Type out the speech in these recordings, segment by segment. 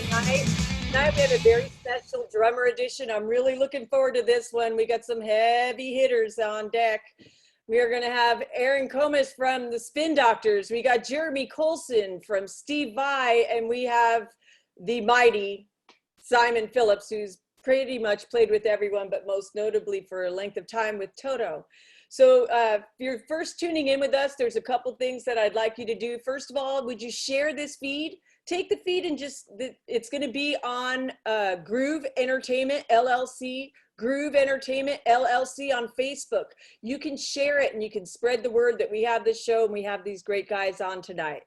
Friday night. Tonight we have a very special drummer edition. I'm really looking forward to this one. We got some heavy hitters on deck. We are going to have Aaron Comas from the Spin Doctors. We got Jeremy Colson from Steve Vai, and we have the mighty Simon Phillips, who's pretty much played with everyone, but most notably for a length of time with Toto. So if you're first tuning in with us, there's a couple things that I'd like you to do. First of all, would you share this feed? Take the feed and it's going to be on Groove Entertainment LLC, Groove Entertainment LLC on Facebook. You can share it and you can spread the word that we have this show and we have these great guys on tonight.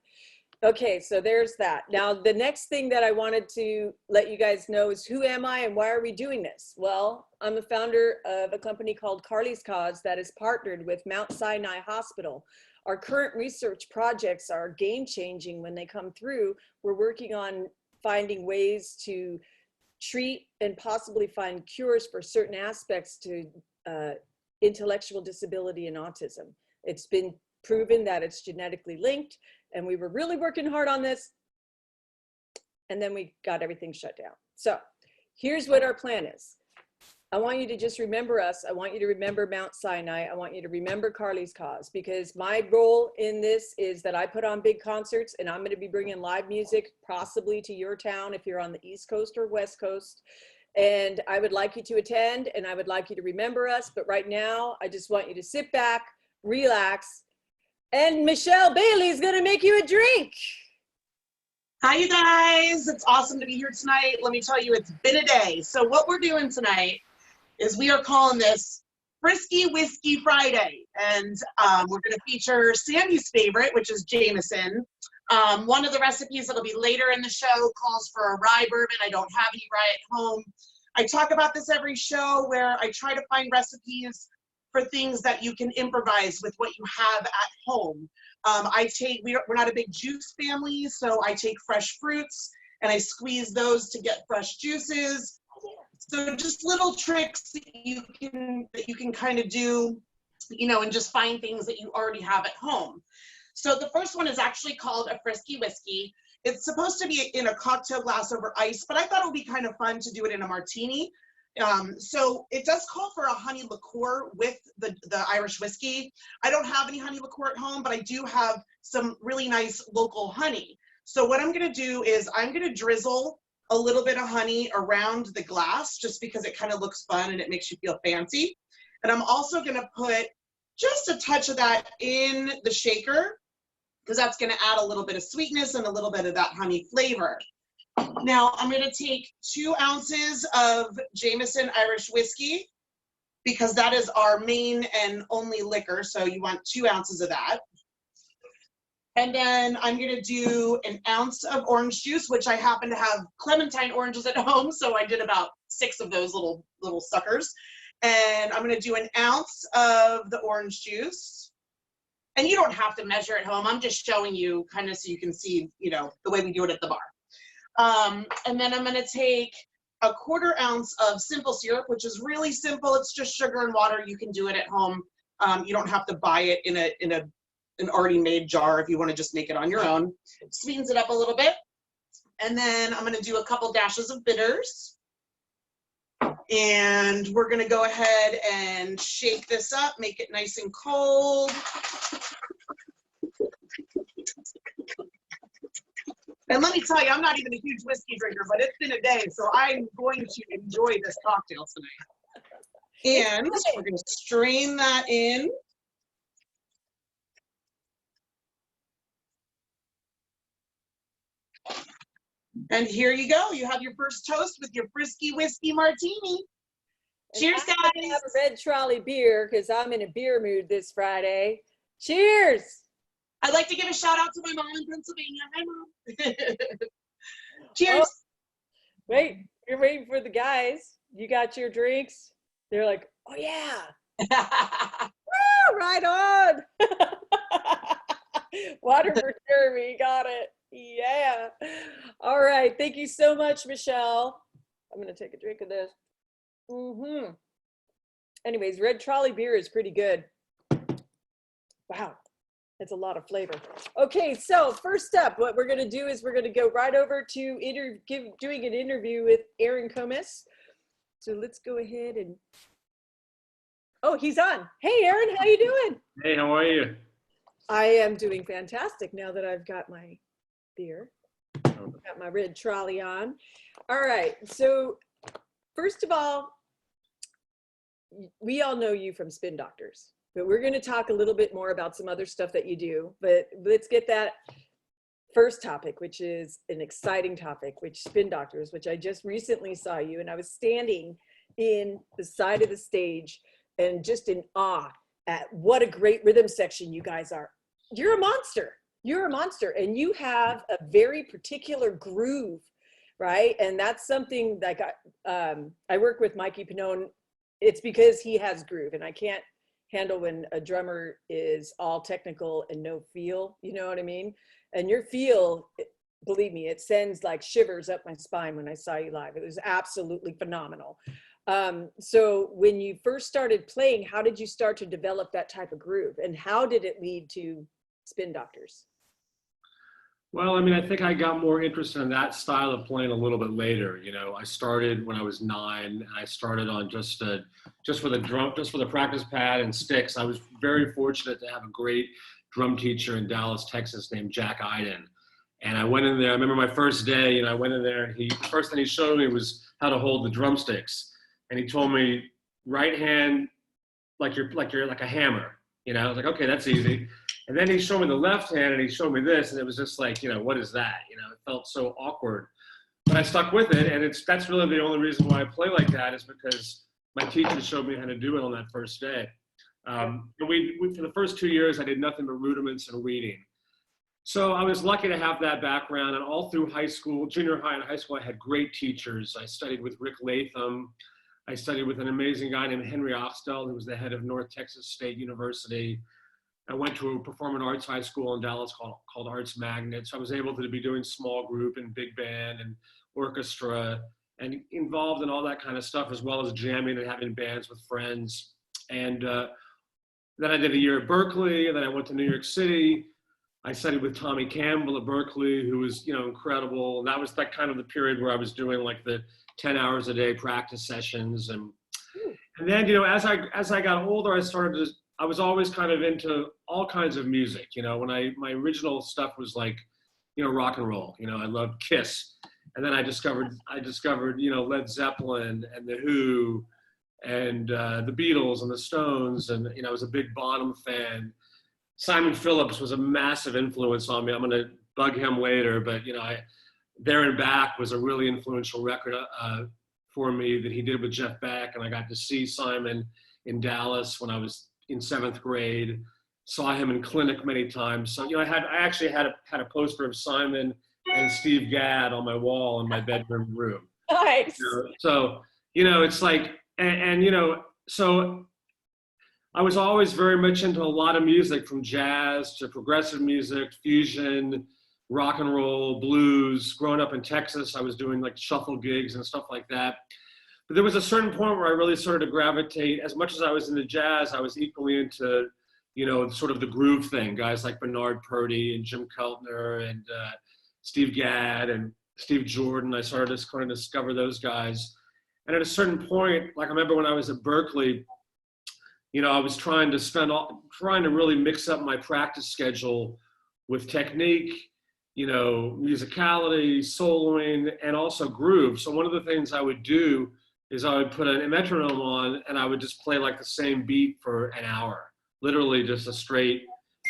Okay, so there's that. Now, the next thing that I wanted to let you guys know is who am I and why are we doing this? Well, I'm the founder of a company called Carly's Cause that is partnered with Mount Sinai Hospital. Our current research projects are game-changing when they come through. We're working on finding ways to treat and possibly find cures for certain aspects to intellectual disability and autism. It's been proven that it's genetically linked, and we were really working hard on this, and then we got everything shut down. So here's what our plan is. I want you to just remember us. I want you to remember Mount Sinai. I want you to remember Carly's Cause, because my role in this is that I put on big concerts, and I'm going to be bringing live music possibly to your town if you're on the East Coast or West Coast. And I would like you to attend, and I would like you to remember us. But right now, I just want you to sit back, relax, and Michelle Bailey is going to make you a drink. Hi, you guys. It's awesome to be here tonight. Let me tell you, it's been a day. So what we're doing tonight is we are calling this Frisky Whiskey Friday. And we're going to feature Sandy's favorite, which is Jameson. One of the recipes that'll be later in the show calls for a rye bourbon. I don't have any rye at home. I talk about this every show where I try to find recipes for things that you can improvise with what you have at home. We're not a big juice family, so I take fresh fruits and I squeeze those to get fresh juices. So just little tricks that you can kind of do, you know, and just find things that you already have at home. So the first one is actually called a Frisky Whiskey. It's supposed to be in a cocktail glass over ice, but I thought it would be kind of fun to do it in a martini. So it does call for a honey liqueur with the Irish whiskey. I don't have any honey liqueur at home, but I do have some really nice local honey. So what I'm going to do is I'm going to drizzle a little bit of honey around the glass just because it kind of looks fun and it makes you feel fancy. And I'm also going to put just a touch of that in the shaker because that's going to add a little bit of sweetness and a little bit of that honey flavor. Now I'm going to take 2 ounces of Jameson Irish whiskey because that is our main and only liquor. So you want 2 ounces of that. And then I'm going to do an ounce of orange juice, which I happen to have clementine oranges at home. So I did about 6 of those little suckers. And I'm going to do an ounce of the orange juice. And you don't have to measure at home. I'm just showing you kind of so you can see, you know, the way we do it at the bar. And then I'm going to take a 1/4 ounce of simple syrup, which is really simple. It's just sugar and water. You can do it at home. You don't have to buy it in an already made jar if you want to just make it on your own. It sweetens it up a little bit. And then I'm going to do a couple dashes of bitters. And we're going to go ahead and shake this up, make it nice and cold. And let me tell you, I'm not even a huge whiskey drinker, but it's been a day, so I'm going to enjoy this cocktail tonight. And we're going to strain that in. And here you go. You have your first toast with your Frisky Whiskey Martini. Cheers, guys. I'm gonna have a red trolley beer because I'm in a beer mood this Friday. Cheers. I'd like to give a shout out to my mom in Pennsylvania. Hi, Mom. Cheers. Oh, wait, you're waiting for the guys. You got your drinks? They're like, oh, yeah. Woo, right on. Water for Jeremy. Got it. Yeah. All right. Thank you so much, Michelle. I'm going to take a drink of this. Anyways, red trolley beer is pretty good. Wow. It's a lot of flavor. Okay, so first up, what we're going to do is we're going to go right over to doing an interview with Aaron Comis. So let's go ahead and, oh, he's on. Hey, Aaron, how you doing? Hey, how are you? I am doing fantastic now that I've got my beer, got my red trolley on. All right, so first of all, we all know you from Spin Doctors, but we're going to talk a little bit more about some other stuff that you do. But let's get that first topic, which is an exciting topic, which Spin Doctors, which I just recently saw you, and I was standing in the side of the stage and just in awe at what a great rhythm section you guys are. You're a monster. You're a monster, and you have a very particular groove, right? And that's something like I work with Mikey Pannone. It's because he has groove, and I can't handle when a drummer is all technical and no feel, you know what I mean? And your feel, believe me, it sends like shivers up my spine when I saw you live. It was absolutely phenomenal. So when you first started playing, how did you start to develop that type of groove, and how did it lead to Spin Doctors? Well, I mean, I think I got more interested in that style of playing a little bit later. You know, I started when I was 9, and I started on just for the practice pad and sticks. I was very fortunate to have a great drum teacher in Dallas, Texas, named Jack Iden. And I went in there. I remember my first day. I went in there. The first thing he showed me was how to hold the drumsticks, and he told me right hand like you're like a hammer. I was like, okay, that's easy. And then he showed me the left hand, and he showed me this, and it was just like, what is that? It felt so awkward. But I stuck with it, and that's really the only reason why I play like that is because my teacher showed me how to do it on that first day. And we for the first 2 years, I did nothing but rudiments and reading. So I was lucky to have that background, and all through high school, junior high and high school, I had great teachers. I studied with Rick Latham. I studied with an amazing guy named Henry Oxtell, who was the head of North Texas State University. I went to a performing arts high school in Dallas called Arts Magnet. So I was able to be doing small group and big band and orchestra and involved in all that kind of stuff, as well as jamming and having bands with friends. And then I did a year at Berkeley, and then I went to New York City. I studied with Tommy Campbell at Berkeley, who was, incredible. And that was that kind of the period where I was doing like the 10 hours a day practice sessions. And then, as I got older, I was always kind of into all kinds of music. When my original stuff was like, rock and roll. I loved Kiss, and then I discovered Led Zeppelin and the Who, and the Beatles and the Stones, and I was a big Bonham fan. Simon Phillips was a massive influence on me. I'm gonna bug him later, but There and Back was a really influential record for me that he did with Jeff Beck, and I got to see Simon in Dallas when I was in 7th grade. Saw him in clinic many times. So I actually had a poster of Simon and Steve Gadd on my wall in my bedroom room. Nice. So it's like so I was always very much into a lot of music, from jazz to progressive music, fusion, rock and roll, blues. Growing up in Texas, I was doing like shuffle gigs and stuff like that. But there was a certain point where I really started to gravitate. As much as I was into jazz, I was equally into, sort of the groove thing. Guys like Bernard Purdy and Jim Keltner and Steve Gadd and Steve Jordan. I started to kind of discover those guys. And at a certain point, like I remember when I was at Berkeley, I was trying to really mix up my practice schedule with technique, musicality, soloing, and also groove. So one of the things I would do is I would put a metronome on, and I would just play like the same beat for an hour, literally just a straight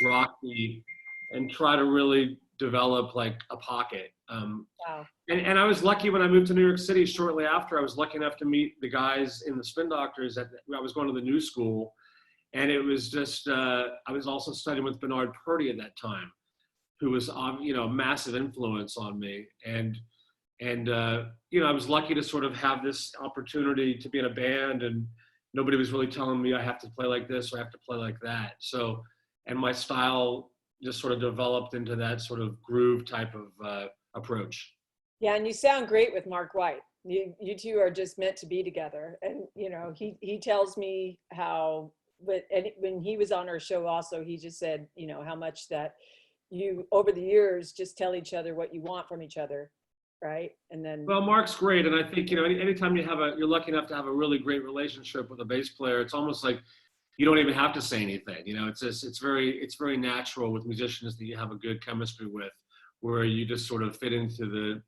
rock beat, and try to really develop like a pocket. Wow. And I was lucky when I moved to New York City shortly after. I was lucky enough to meet the guys in the Spin Doctors. I was going to the new school, and it was just, I was also studying with Bernard Purdy at that time, who was, a massive influence on me. And I was lucky to sort of have this opportunity to be in a band, and nobody was really telling me I have to play like this or I have to play like that. So, and my style just sort of developed into that sort of groove type of approach. Yeah, and you sound great with Mark White. You two are just meant to be together. And he tells me how when he was on our show also, he just said, you know, how much that you over the years just tell each other what you want from each other, right? And then Well, Mark's great, and I think, you know, anytime you're lucky enough to have a really great relationship with a bass player, it's almost like you don't even have to say anything. You know, it's very natural with musicians that you have a good chemistry with, where you just sort of fit into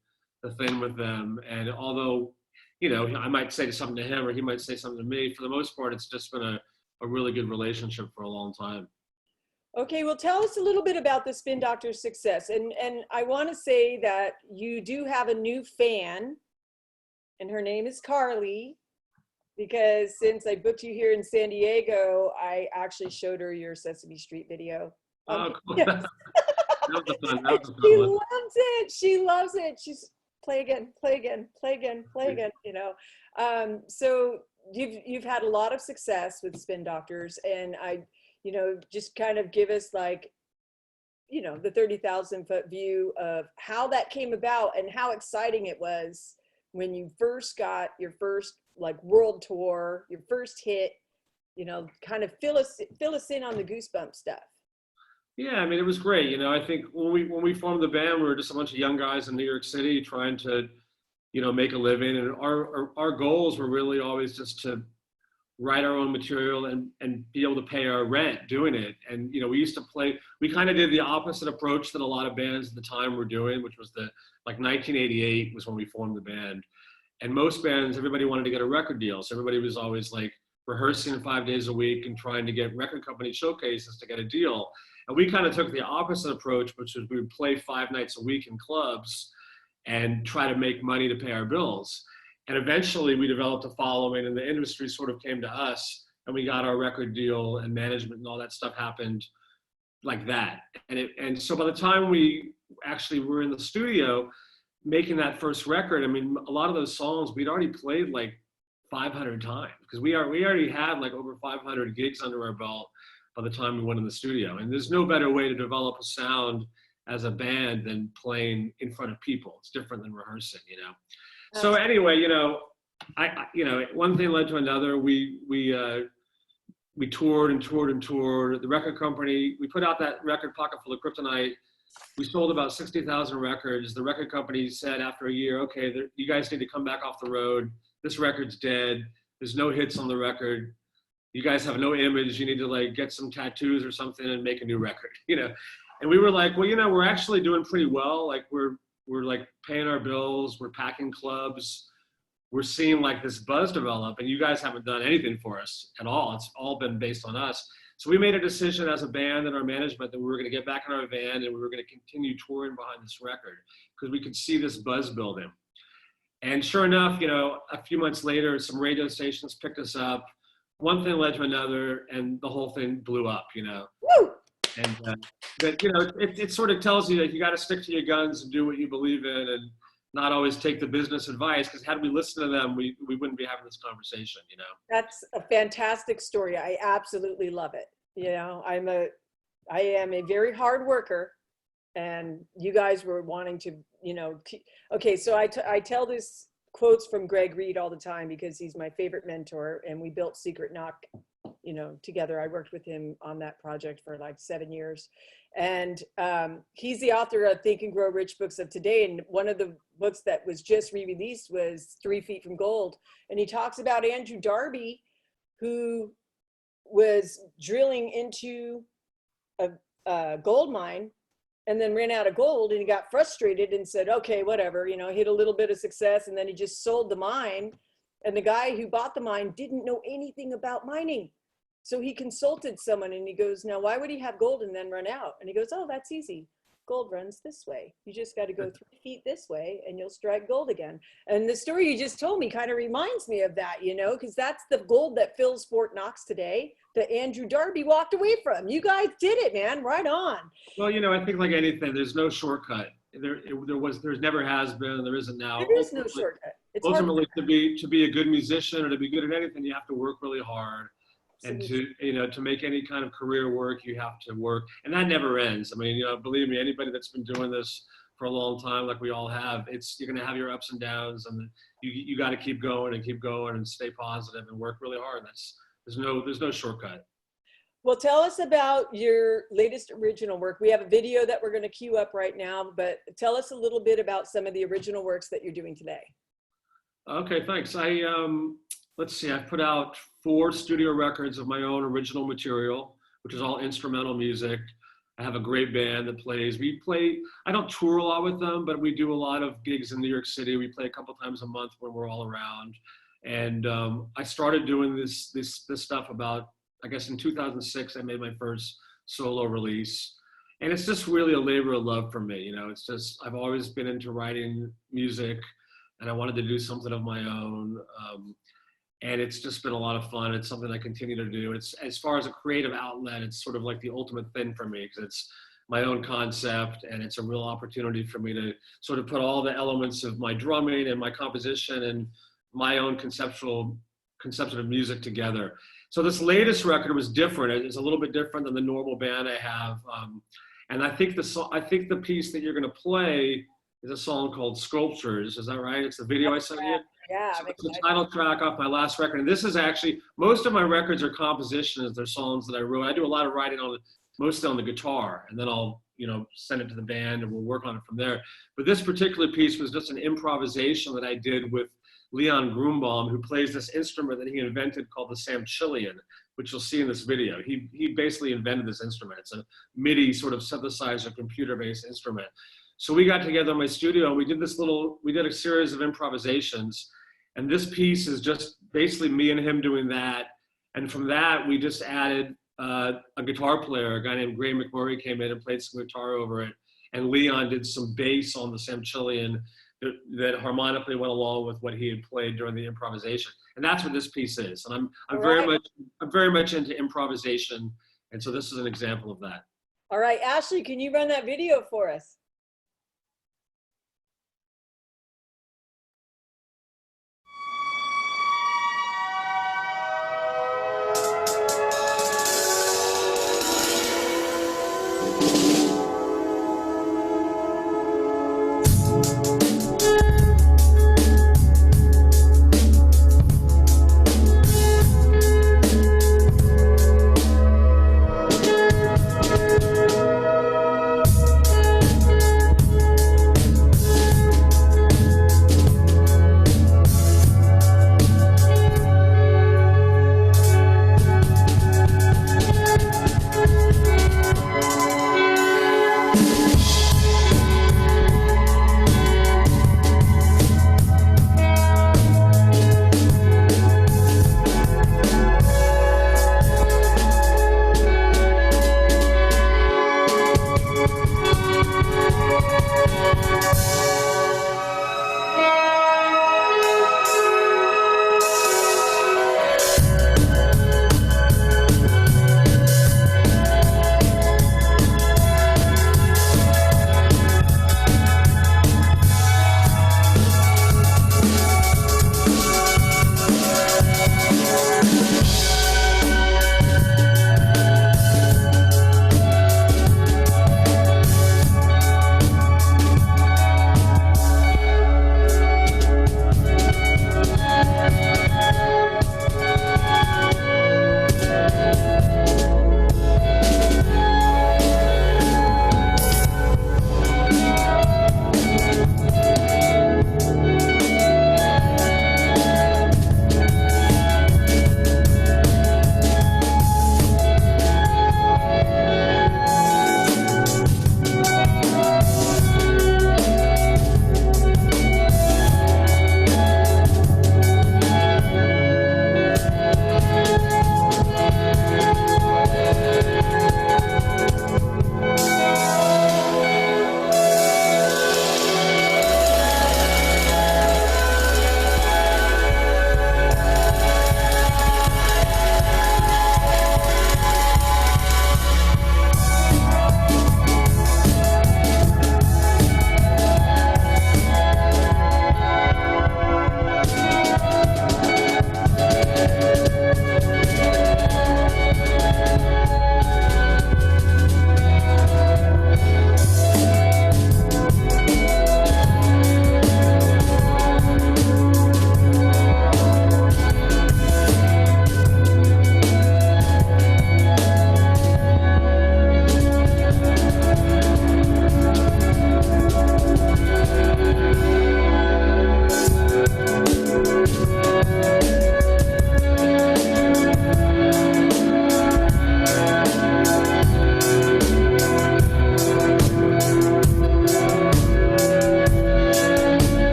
the thing with them. And although, you know, I might say something to him or he might say something to me, for the most part, it's just been a really good relationship for a long time. okay, well, tell us a little bit about the Spin Doctor's success. And I want to say that you do have a new fan, and her name is Carly, because since I booked you here in San Diego, I actually showed her your Sesame Street video. Oh, cool. Yes. That was a fun, that was a She fun one. loves it. She loves it. She's play again, play again, play again, play again, you know. So you've had a lot of success with Spin Doctors, and you know, just kind of give us like, you know, the 30,000 foot view of how that came about and how exciting it was when you first got your first like world tour, your first hit, you know, kind of fill us in on the Goosebump stuff. Yeah, I mean, it was great. You know, I think when we formed the band, we were just a bunch of young guys in New York City trying to, you know, make a living. And our goals were really always just to write our own material and be able to pay our rent doing it. And, you know, we kind of did the opposite approach that a lot of bands at the time were doing, which was like 1988 was when we formed the band. And most bands, everybody wanted to get a record deal. So everybody was always like rehearsing 5 days a week and trying to get record company showcases to get a deal. And we kind of took the opposite approach, which was we would play 5 nights a week in clubs and try to make money to pay our bills. And eventually we developed a following and the industry sort of came to us and we got our record deal and management and all that stuff happened like that. And so by the time we actually were in the studio making that first record, I mean, a lot of those songs we'd already played like 500 times because we already had like over 500 gigs under our belt by the time we went in the studio. And there's no better way to develop a sound as a band than playing in front of people. It's different than rehearsing, you know. So anyway, you know, you know, one thing led to another. We toured and toured and toured. The record company, we put out that record Pocket Full of Kryptonite. We sold about 60,000 records. The record company said after a year, okay, you guys need to come back off the road. This record's dead. There's no hits on the record. You guys have no image. You need to like get some tattoos or something and make a new record, you know? And we were like, well, you know, we're actually doing pretty well. Like we're like paying our bills. We're packing clubs. We're seeing like this buzz develop and you guys haven't done anything for us at all. It's all been based on us. So we made a decision as a band and our management that we were going to get back in our van and we were going to continue touring behind this record because we could see this buzz building. And sure enough, you know, a few months later, some radio stations picked us up. One thing led to another, and the whole thing blew up, you know. Woo! And that, you know, it sort of tells you that you got to stick to your guns and do what you believe in and not always take the business advice, because had we listened to them, we wouldn't be having this conversation, you know. That's a fantastic story. I absolutely love it. You know, I am a very hard worker, and you guys were wanting to, you know, okay, so I tell this quotes from Greg Reed all the time because he's my favorite mentor, and we built Secret Knock, you know, together. I worked with him on that project for like 7 years, and he's the author of Think and Grow Rich Books of Today, and one of the books that was just re-released was 3 Feet from Gold, and he talks about Andrew Darby, who was drilling into a gold mine and then ran out of gold, and he got frustrated and said, okay, whatever, you know, hit a little bit of success, and then he just sold the mine. And the guy who bought the mine didn't know anything about mining. So he consulted someone and he goes, now why would he have gold and then run out? And he goes, oh, that's easy. Gold runs this way. You just got to go 3 feet this way and you'll strike gold again. And the story you just told me kind of reminds me of that, you know, because that's the gold that fills Fort Knox today that Andrew Darby walked away from. You guys did it, man. Right on. Well, you know, I think like anything, there's no shortcut. There's never has been, and there isn't now. There is no shortcut. It's ultimately, to be a good musician or to be good at anything, you have to work really hard. And to make any kind of career work, you have to work, and that never ends. I mean, you know, believe me, anybody that's been doing this for a long time, like we all have, you're going to have your ups and downs, and you got to keep going and stay positive and work really hard. There's no shortcut. Well, tell us about your latest original work. We have a video that we're going to queue up right now, but tell us a little bit about some of the original works that you're doing today. Okay, thanks. Let's see, I've put out 4 studio records of my own original material, which is all instrumental music. I have a great band that plays. I don't tour a lot with them, but we do a lot of gigs in New York City. We play a couple times a month when we're all around. And I started doing this stuff about, I guess in 2006, I made my first solo release. And it's just really a labor of love for me. You know, it's just, I've always been into writing music and I wanted to do something of my own. And it's just been a lot of fun. It's something I continue to do. It's, as far as a creative outlet, it's sort of like the ultimate thing for me because it's my own concept and it's a real opportunity for me to sort of put all the elements of my drumming and my composition and my own conception of music together. So this latest record was different. It's a little bit different than the normal band I have. And I think the piece that you're going to play is a song called Sculptures. Is that right? It's the video I sent you? Yeah. So it's the title track off my last record. And this is actually, most of my records are compositions. They're songs that I wrote. I do a lot of writing mostly on the guitar. And then I'll, send it to the band and we'll work on it from there. But this particular piece was just an improvisation that I did with Leon Grunbaum, who plays this instrument that he invented called the Samchillian, which you'll see in this video. He basically invented this instrument. It's a MIDI sort of synthesizer, computer-based instrument. So we got together in my studio and we did a series of improvisations. And this piece is just basically me and him doing that. And from that, we just added a guitar player, a guy named Gray McMurray came in and played some guitar over it. And Leon did some bass on the Samchillian that harmonically went along with what he had played during the improvisation. And that's what this piece is. And I'm very much into improvisation. And so this is an example of that. All right, Ashley, can you run that video for us?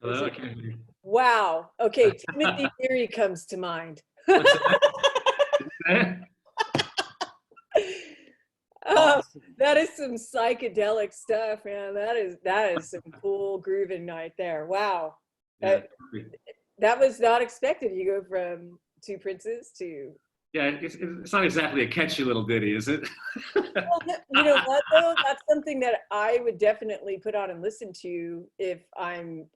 Is Hello, I it? can't hear you. Wow. Okay, Timothy Leary comes to mind. What's that? Oh, that is some psychedelic stuff, man. That is some cool grooving right there. Wow. Yeah. That was not expected. You go from two princes to Yeah, it's not exactly a catchy little ditty, is it? well, you know what though? That's something that I would definitely put on and listen to if I'm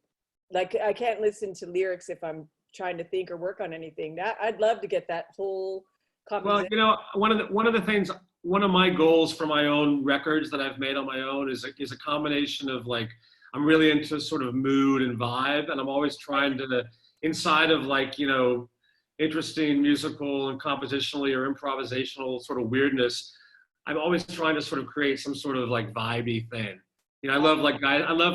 like I can't listen to lyrics if I'm trying to think or work on anything. That I'd love to get that whole Well, composition. you know, one of the things, one of my goals for my own records that I've made on my own is a combination of like, I'm really into sort of mood and vibe, and I'm always trying to, inside of like, you know, interesting musical and compositionally or improvisational sort of weirdness, I'm always trying to sort of create some sort of like vibey thing. You know, I love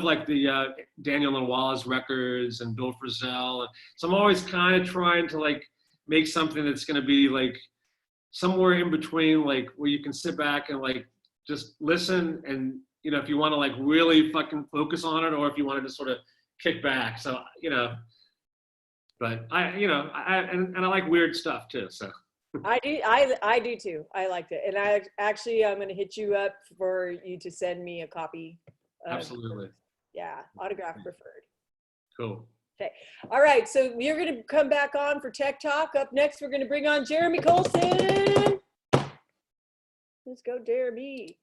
like the Daniel and Wallace records and Bill Frisell. So I'm always kind of trying to like make something that's going to be like somewhere in between, like where you can sit back and like just listen, and you know, if you want to like really fucking focus on it, or if you wanted to sort of kick back. So you know, but and I like weird stuff too. So I do too. I liked it. And I'm going to hit you up for you to send me a copy of, absolutely, yeah, autograph preferred. cool. Okay. All right. So we're going to come back on for Tech Talk. Up next, we're going to bring on Jeremy Colson. Let's go, Jeremy.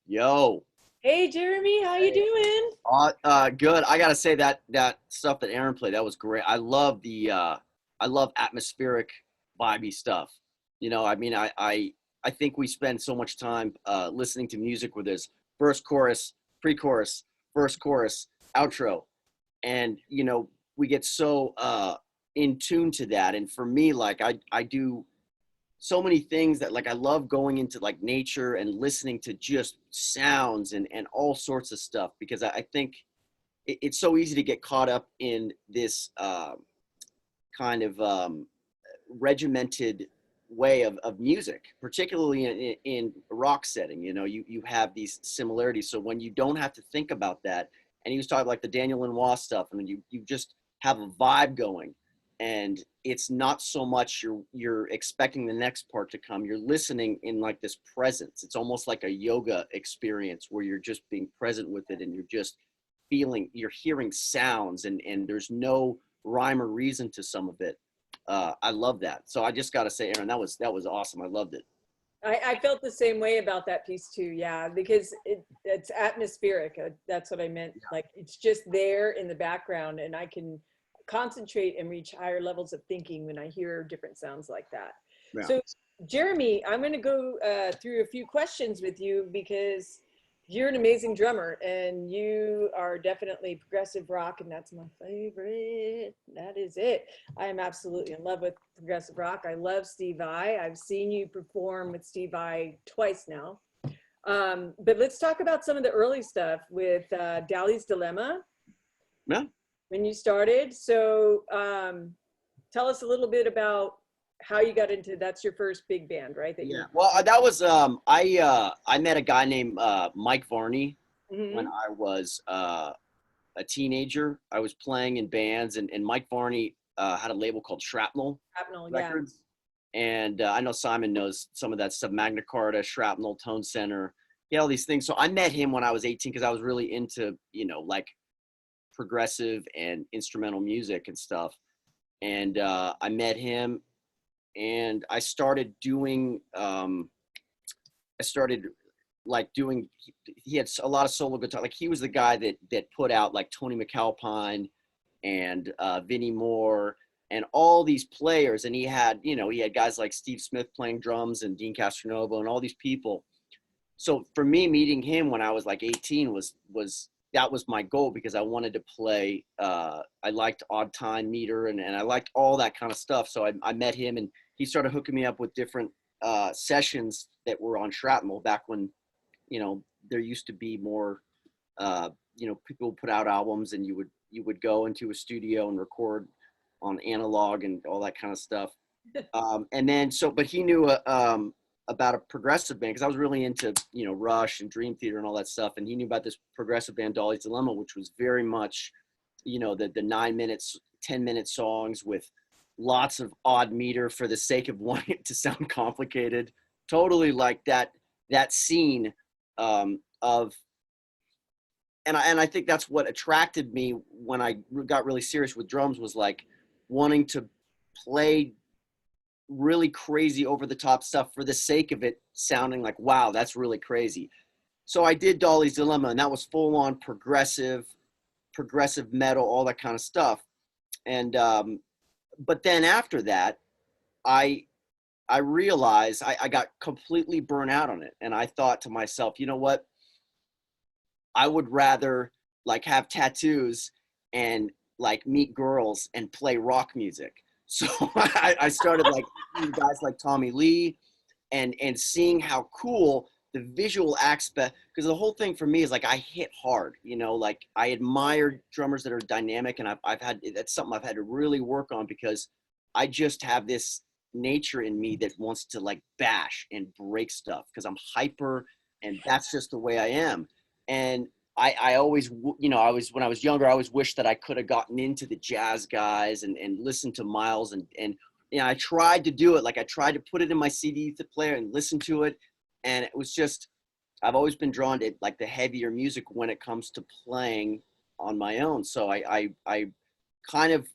Yo. Hey, Jeremy. How you doing? Good. I gotta say that stuff that Aaron played, that was great. I love I love atmospheric, vibey stuff. You know, I mean, I think we spend so much time listening to music where there's verse, chorus, pre-chorus, verse, chorus, outro, and you know, we get so in tune to that. And for me, like I do so many things that like I love going into like nature and listening to just sounds and all sorts of stuff, because I think it's so easy to get caught up in this kind of regimented way of music, particularly in a rock setting. You know, you have these similarities. So when you don't have to think about that, and he was talking like the Daniel Lanois stuff, and then you just have a vibe going, and it's not so much you're expecting the next part to come. You're listening in like this presence. It's almost like a yoga experience where you're just being present with it, and you're just feeling, you're hearing sounds, and there's no rhyme or reason to some of it. I love that. So I just got to say, Aaron, that was awesome. I loved it. I felt the same way about that piece too. Yeah, because it's atmospheric. That's what I meant. Like it's just there in the background, and I can concentrate and reach higher levels of thinking when I hear different sounds like that. Yeah. So, Jeremy, I'm going to go through a few questions with you because you're an amazing drummer and you are definitely progressive rock, and that's my favorite. That is it. I am absolutely in love with progressive rock. I love Steve Vai. I've seen you perform with Steve Vai twice now. But let's talk about some of the early stuff with Dali's Dilemma. Yeah. When you started. So tell us a little bit about how you got into, that's your first big band, right? Well, that was I met a guy named Mike Varney when I was a teenager. I was playing in bands, and Mike Varney had a label called Shrapnel Records. Yeah. And I know Simon knows some of that stuff, Magna Carta, Shrapnel, Tone Center, all these things. So I met him when I was 18 because I was really into, you know, like progressive and instrumental music and stuff. And I met him, and I started doing he had a lot of solo guitar. Like he was the guy that put out like Tony McAlpine and Vinnie Moore and all these players. And he had guys like Steve Smith playing drums and Dean Castronovo and all these people. So for me, meeting him when I was like 18 was that was my goal, because I wanted to play. I liked odd time meter and I liked all that kind of stuff. So I met him, and he started hooking me up with different sessions that were on Shrapnel back when, you know, there used to be more, people would put out albums, and you would go into a studio and record on analog and all that kind of stuff. And then but he knew about a progressive band, because I was really into, you know, Rush and Dream Theater and all that stuff, and he knew about this progressive band, Dolly's Dilemma, which was very much you know, the 9 minutes, 10-minute songs with lots of odd meter for the sake of wanting it to sound complicated. Totally like that scene of, and I think that's what attracted me when I got really serious with drums, was like wanting to play really crazy over the top stuff for the sake of it sounding like, wow, that's really crazy. So I did Dolly's Dilemma, and that was full on progressive metal, all that kind of stuff. And but then after that, I realized I got completely burnt out on it, and I thought to myself, you know what? I would rather like have tattoos and like meet girls and play rock music. So I started like guys like Tommy Lee, and seeing how cool the visual aspect, because the whole thing for me is like I hit hard, you know, like I admire drummers that are dynamic, and I've had, that's something I've had to really work on, because I just have this nature in me that wants to like bash and break stuff because I'm hyper, and that's just the way I am. And I always, you know, when I was younger, I always wished that I could have gotten into the jazz guys and listened to Miles, and you know, I tried to do it. Like I tried to put it in my CD player and listen to it. And it was just, I've always been drawn to like the heavier music when it comes to playing on my own. So I kind of,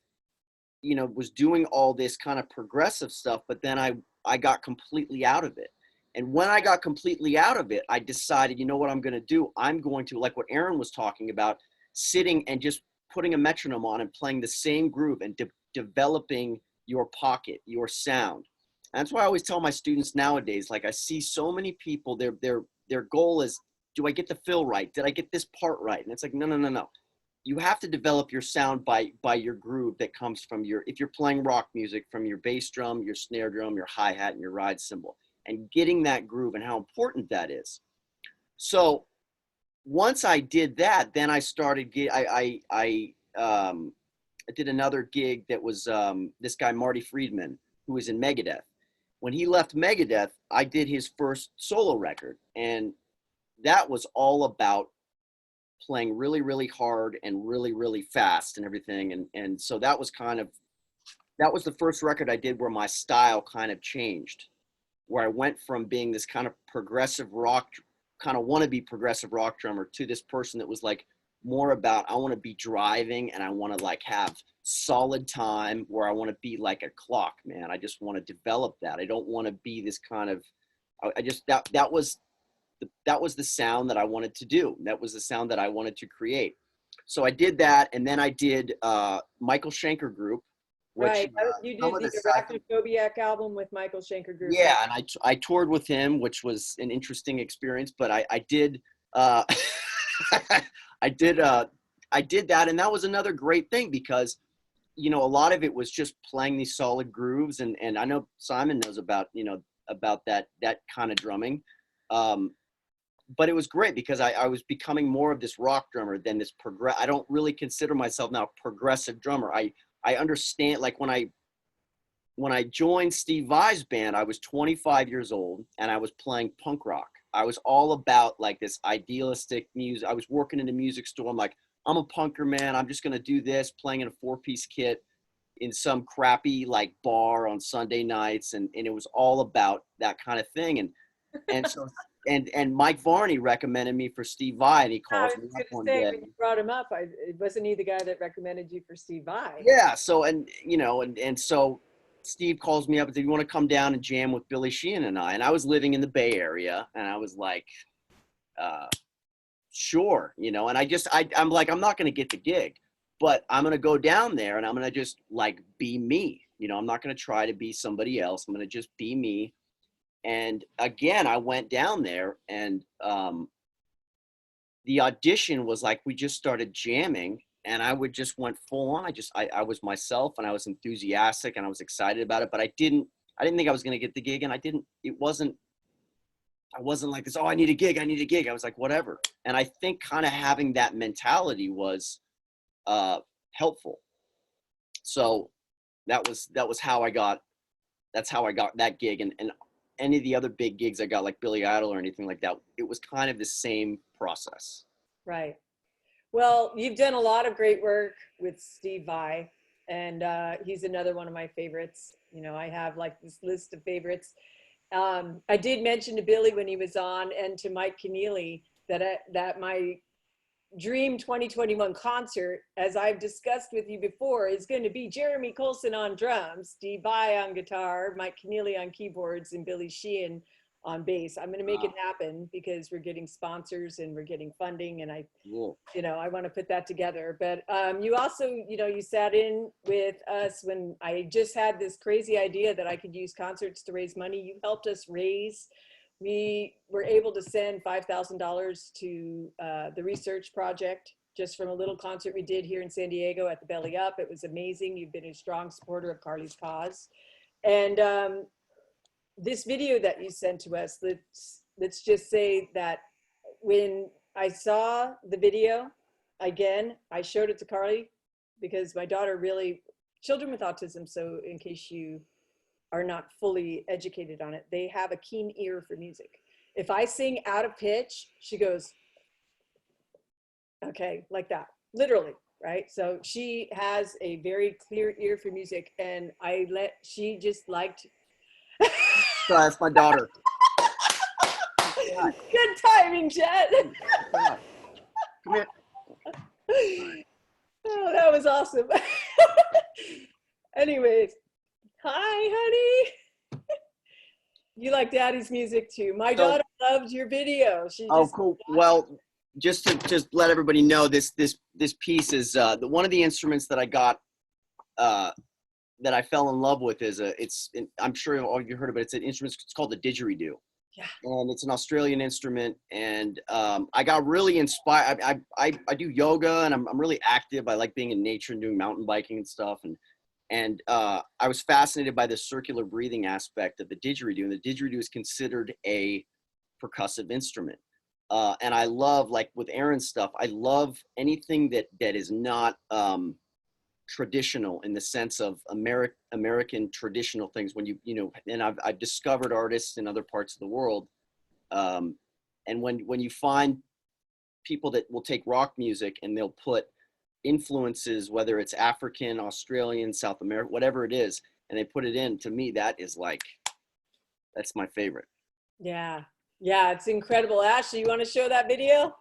you know, was doing all this kind of progressive stuff, but then I got completely out of it. And when I got completely out of it, I decided, you know what I'm going to do? I'm going to, like what Aaron was talking about, sitting and just putting a metronome on and playing the same groove and developing your pocket, your sound. And that's why I always tell my students nowadays, like I see so many people, their goal is, do I get the fill right? Did I get this part right? And it's like, no. You have to develop your sound by your groove that comes from your, if you're playing rock music, from your bass drum, your snare drum, your hi-hat, and your ride cymbal, and getting that groove and how important that is. So once I did that, then I started, I did another gig that was this guy, Marty Friedman, who was in Megadeth. When he left Megadeth, I did his first solo record, and that was all about playing really, really hard and really, really fast and everything. And so that was the first record I did where my style kind of changed, where I went from being this kind of progressive rock, kind of wannabe progressive rock drummer, to this person that was like more about, I want to be driving and I want to like have solid time, where I want to be like a clock, man. I just want to develop that. I don't want to be this kind of, I just, that was the sound that I wanted to do. That was the sound that I wanted to create. So I did that. And then I did Michael Schenker Group, which, Right. You did the Arachnophobia album with Michael Schenker Group. Yeah, and I toured with him, which was an interesting experience. But I did I did that, and that was another great thing, because you know, a lot of it was just playing these solid grooves, and I know Simon knows about, you know, about that kind of drumming. But it was great because I was becoming more of this rock drummer than this I don't really consider myself now a progressive drummer. I understand, like when I joined Steve Vai's band, I was 25 years old and I was playing punk rock. I was all about like this idealistic music. I was working in a music store. I'm like, I'm a punker, man. I'm just going to do this, playing in a 4-piece kit in some crappy like bar on Sunday nights. And it was all about that kind of thing. And so, and Mike Varney recommended me for Steve Vai, and he calls me up one day. When you brought him up, wasn't he the guy that recommended you for Steve Vai? Yeah. So, and you know, and so Steve calls me up and said, "You want to come down and jam with Billy Sheehan and I?" And I was living in the Bay Area, and I was like, "Sure," you know. And I'm like, I'm not going to get the gig, but I'm going to go down there and I'm going to just like be me. You know, I'm not going to try to be somebody else. I'm going to just be me. And again, I went down there, and the audition was like, we just started jamming, and I just went full on. I was myself, and I was enthusiastic, and I was excited about it, but I didn't think I was going to get the gig. And I wasn't like this, oh, I need a gig. I was like, whatever. And I think kind of having that mentality was helpful. So that's how I got that gig. And any of the other big gigs I got, like Billy Idol or anything like that, it was kind of the same process. Right. Well, you've done a lot of great work with Steve Vai, and he's another one of my favorites. You know, I have like this list of favorites. I did mention to Billy when he was on, and to Mike Keneally, that my dream 2021 concert, as I've discussed with you before, is going to be Jeremy Colson on drums, Steve Vai on guitar, Mike Keneally on keyboards, and Billy Sheehan on bass. I'm going to make it happen because we're getting sponsors and we're getting funding, and I want to put that together. But you also, you sat in with us when I just had this crazy idea that I could use concerts to raise money. You helped us raise. We were able to send $5,000 to the research project just from a little concert we did here in San Diego at the Belly Up. It was amazing. You've been a strong supporter of Carly's cause. And this video that you sent to us, let's just say that when I saw the video, again, I showed it to Carly because my daughter really, children with autism, so in case you are not fully educated on it, they have a keen ear for music. If I sing out of pitch, she goes, okay, like that, literally, right? So she has a very clear ear for music, and she just liked. So that's my daughter. Good timing, Jet. Come here. Oh, that was awesome. Anyways, hi, honey. You like Daddy's music too. My daughter loved your video. Oh, cool. Well, just to let everybody know, this piece is one of the instruments that I got. That I fell in love with I'm sure all of you heard of it. It's an instrument. It's called the didgeridoo. Yeah. And it's an Australian instrument. And I got really inspired. I do yoga, and I'm really active. I like being in nature and doing mountain biking and stuff. And I was fascinated by the circular breathing aspect of the didgeridoo. And the didgeridoo is considered a percussive instrument. And I love, like with Aaron's stuff, I love anything that is not traditional in the sense of American traditional things. When and I've discovered artists in other parts of the world, and when you find people that will take rock music and they'll put influences, whether it's African, Australian, South American, whatever it is, and they put it in, to me that is like, that's my favorite. Yeah, it's incredible. Ashley, you want to show that video?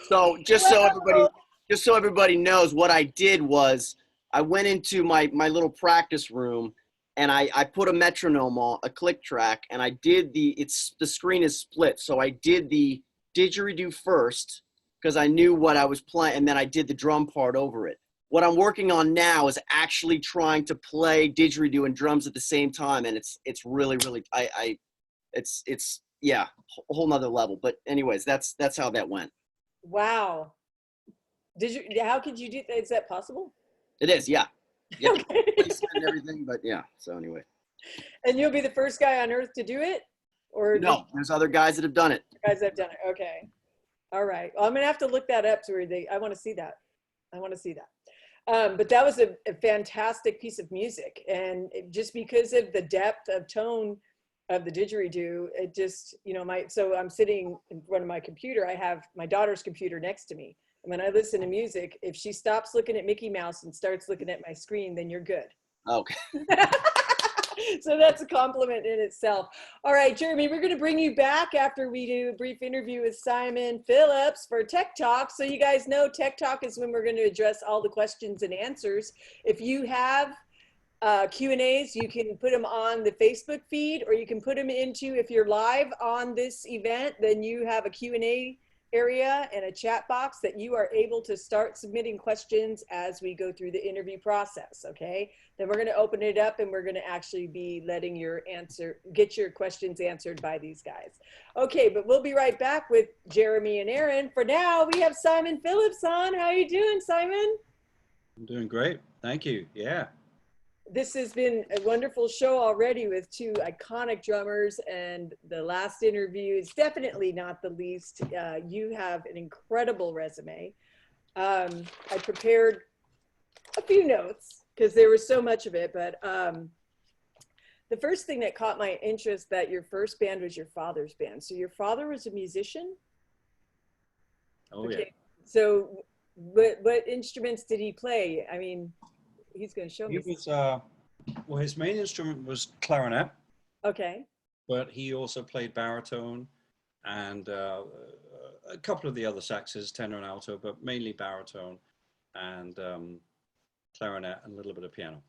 So just so everybody knows, what I did was I went into my little practice room and I put a metronome on a click track, and I did the screen is split. So I did the didgeridoo first because I knew what I was playing, and then I did the drum part over it. What I'm working on now is actually trying to play didgeridoo and drums at the same time, and it's really it's yeah, a whole nother level. But anyways, that's how that went. Wow. How could you do that? Is that possible? It is, yeah. Yeah. Okay. Placement and everything, but yeah. So anyway. And you'll be the first guy on earth to do it? Or No, there's other guys that have done it. guys that have done it. Okay. All right. Well, I'm gonna have to look that up to where I want to see that. I want to see that. But that was a fantastic piece of music, and just because of the depth of tone of the didgeridoo, it just, so I'm sitting in front of my computer. I have my daughter's computer next to me, and when I listen to music, if she stops looking at Mickey Mouse and starts looking at my screen, then you're good. Okay. So that's a compliment in itself. All right, Jeremy, we're going to bring you back after we do a brief interview with Simon Phillips for Tech Talk. So you guys know Tech Talk is when we're going to address all the questions and answers. If you have Q&As, you can put them on the Facebook feed, or you can put them into, if you're live on this event, then you have a Q&A area and a chat box that you are able to start submitting questions as we go through the interview process, okay? Then we're gonna open it up and we're gonna actually be letting get your questions answered by these guys. Okay, but we'll be right back with Jeremy and Aaron. For now, we have Simon Phillips on. How are you doing, Simon? I'm doing great. Thank you. Yeah. This has been a wonderful show already with two iconic drummers, and the last interview is definitely not the least. You have an incredible resume. I prepared a few notes because there was so much of it, but the first thing that caught my interest, that your first band was your father's band. So your father was a musician? Oh, Okay. yeah. So what instruments did he play? I mean, he's going to show He me. was, well, his main instrument was clarinet, Okay. but he also played baritone and a couple of the other saxes, tenor and alto, but mainly baritone and clarinet and a little bit of piano.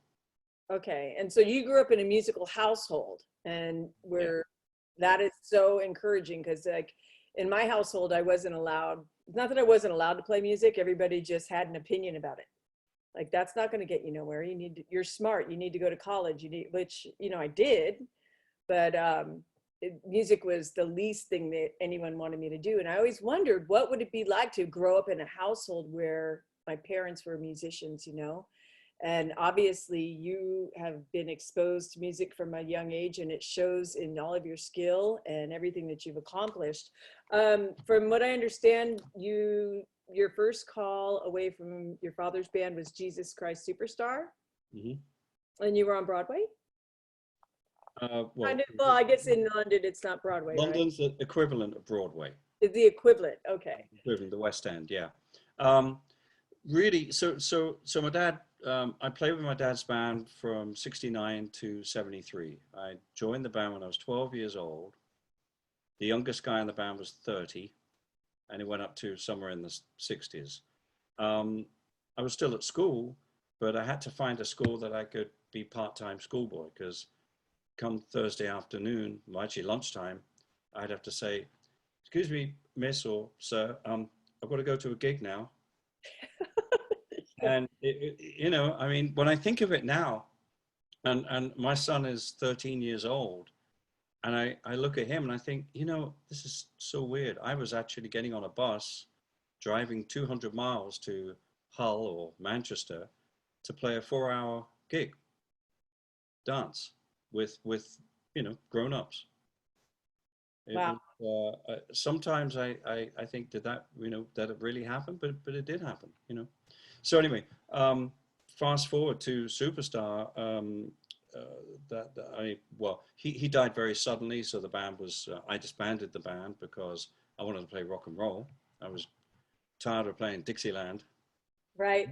Okay. And so you grew up in a musical household, and that is so encouraging, because like in my household, I wasn't allowed, not that I wasn't allowed to play music, everybody just had an opinion about it. Like, that's not going to get you nowhere. You're smart. You need to go to college. Which, I did, but music was the least thing that anyone wanted me to do. And I always wondered, what would it be like to grow up in a household where my parents were musicians, And obviously you have been exposed to music from a young age, and it shows in all of your skill and everything that you've accomplished. From what I understand, your first call away from your father's band was Jesus Christ Superstar. Mm-hmm. And you were on Broadway? Well, I guess in London, it's not Broadway, London's right? the equivalent of Broadway. It's the equivalent, okay. Equivalent, the West End, yeah. Really, so my dad, I played with my dad's band from 69 to 73. I joined the band when I was 12 years old. The youngest guy in the band was 30, and it went up to somewhere in the 60s. I was still at school, but I had to find a school that I could be part-time schoolboy, because come Thursday afternoon, well, actually lunchtime, I'd have to say, "Excuse me, miss or sir, I've got to go to a gig now." And I mean, when I think of it now, and my son is 13 years old, and I look at him and I think, this is so weird. I was actually getting on a bus, driving 200 miles to Hull or Manchester to play a 4-hour gig dance with grown-ups. Wow. Sometimes I think that it really happened, but it did happen, So anyway, fast forward to Superstar. He died very suddenly, so the band was, I disbanded the band because I wanted to play rock and roll. I was tired of playing Dixieland. Right.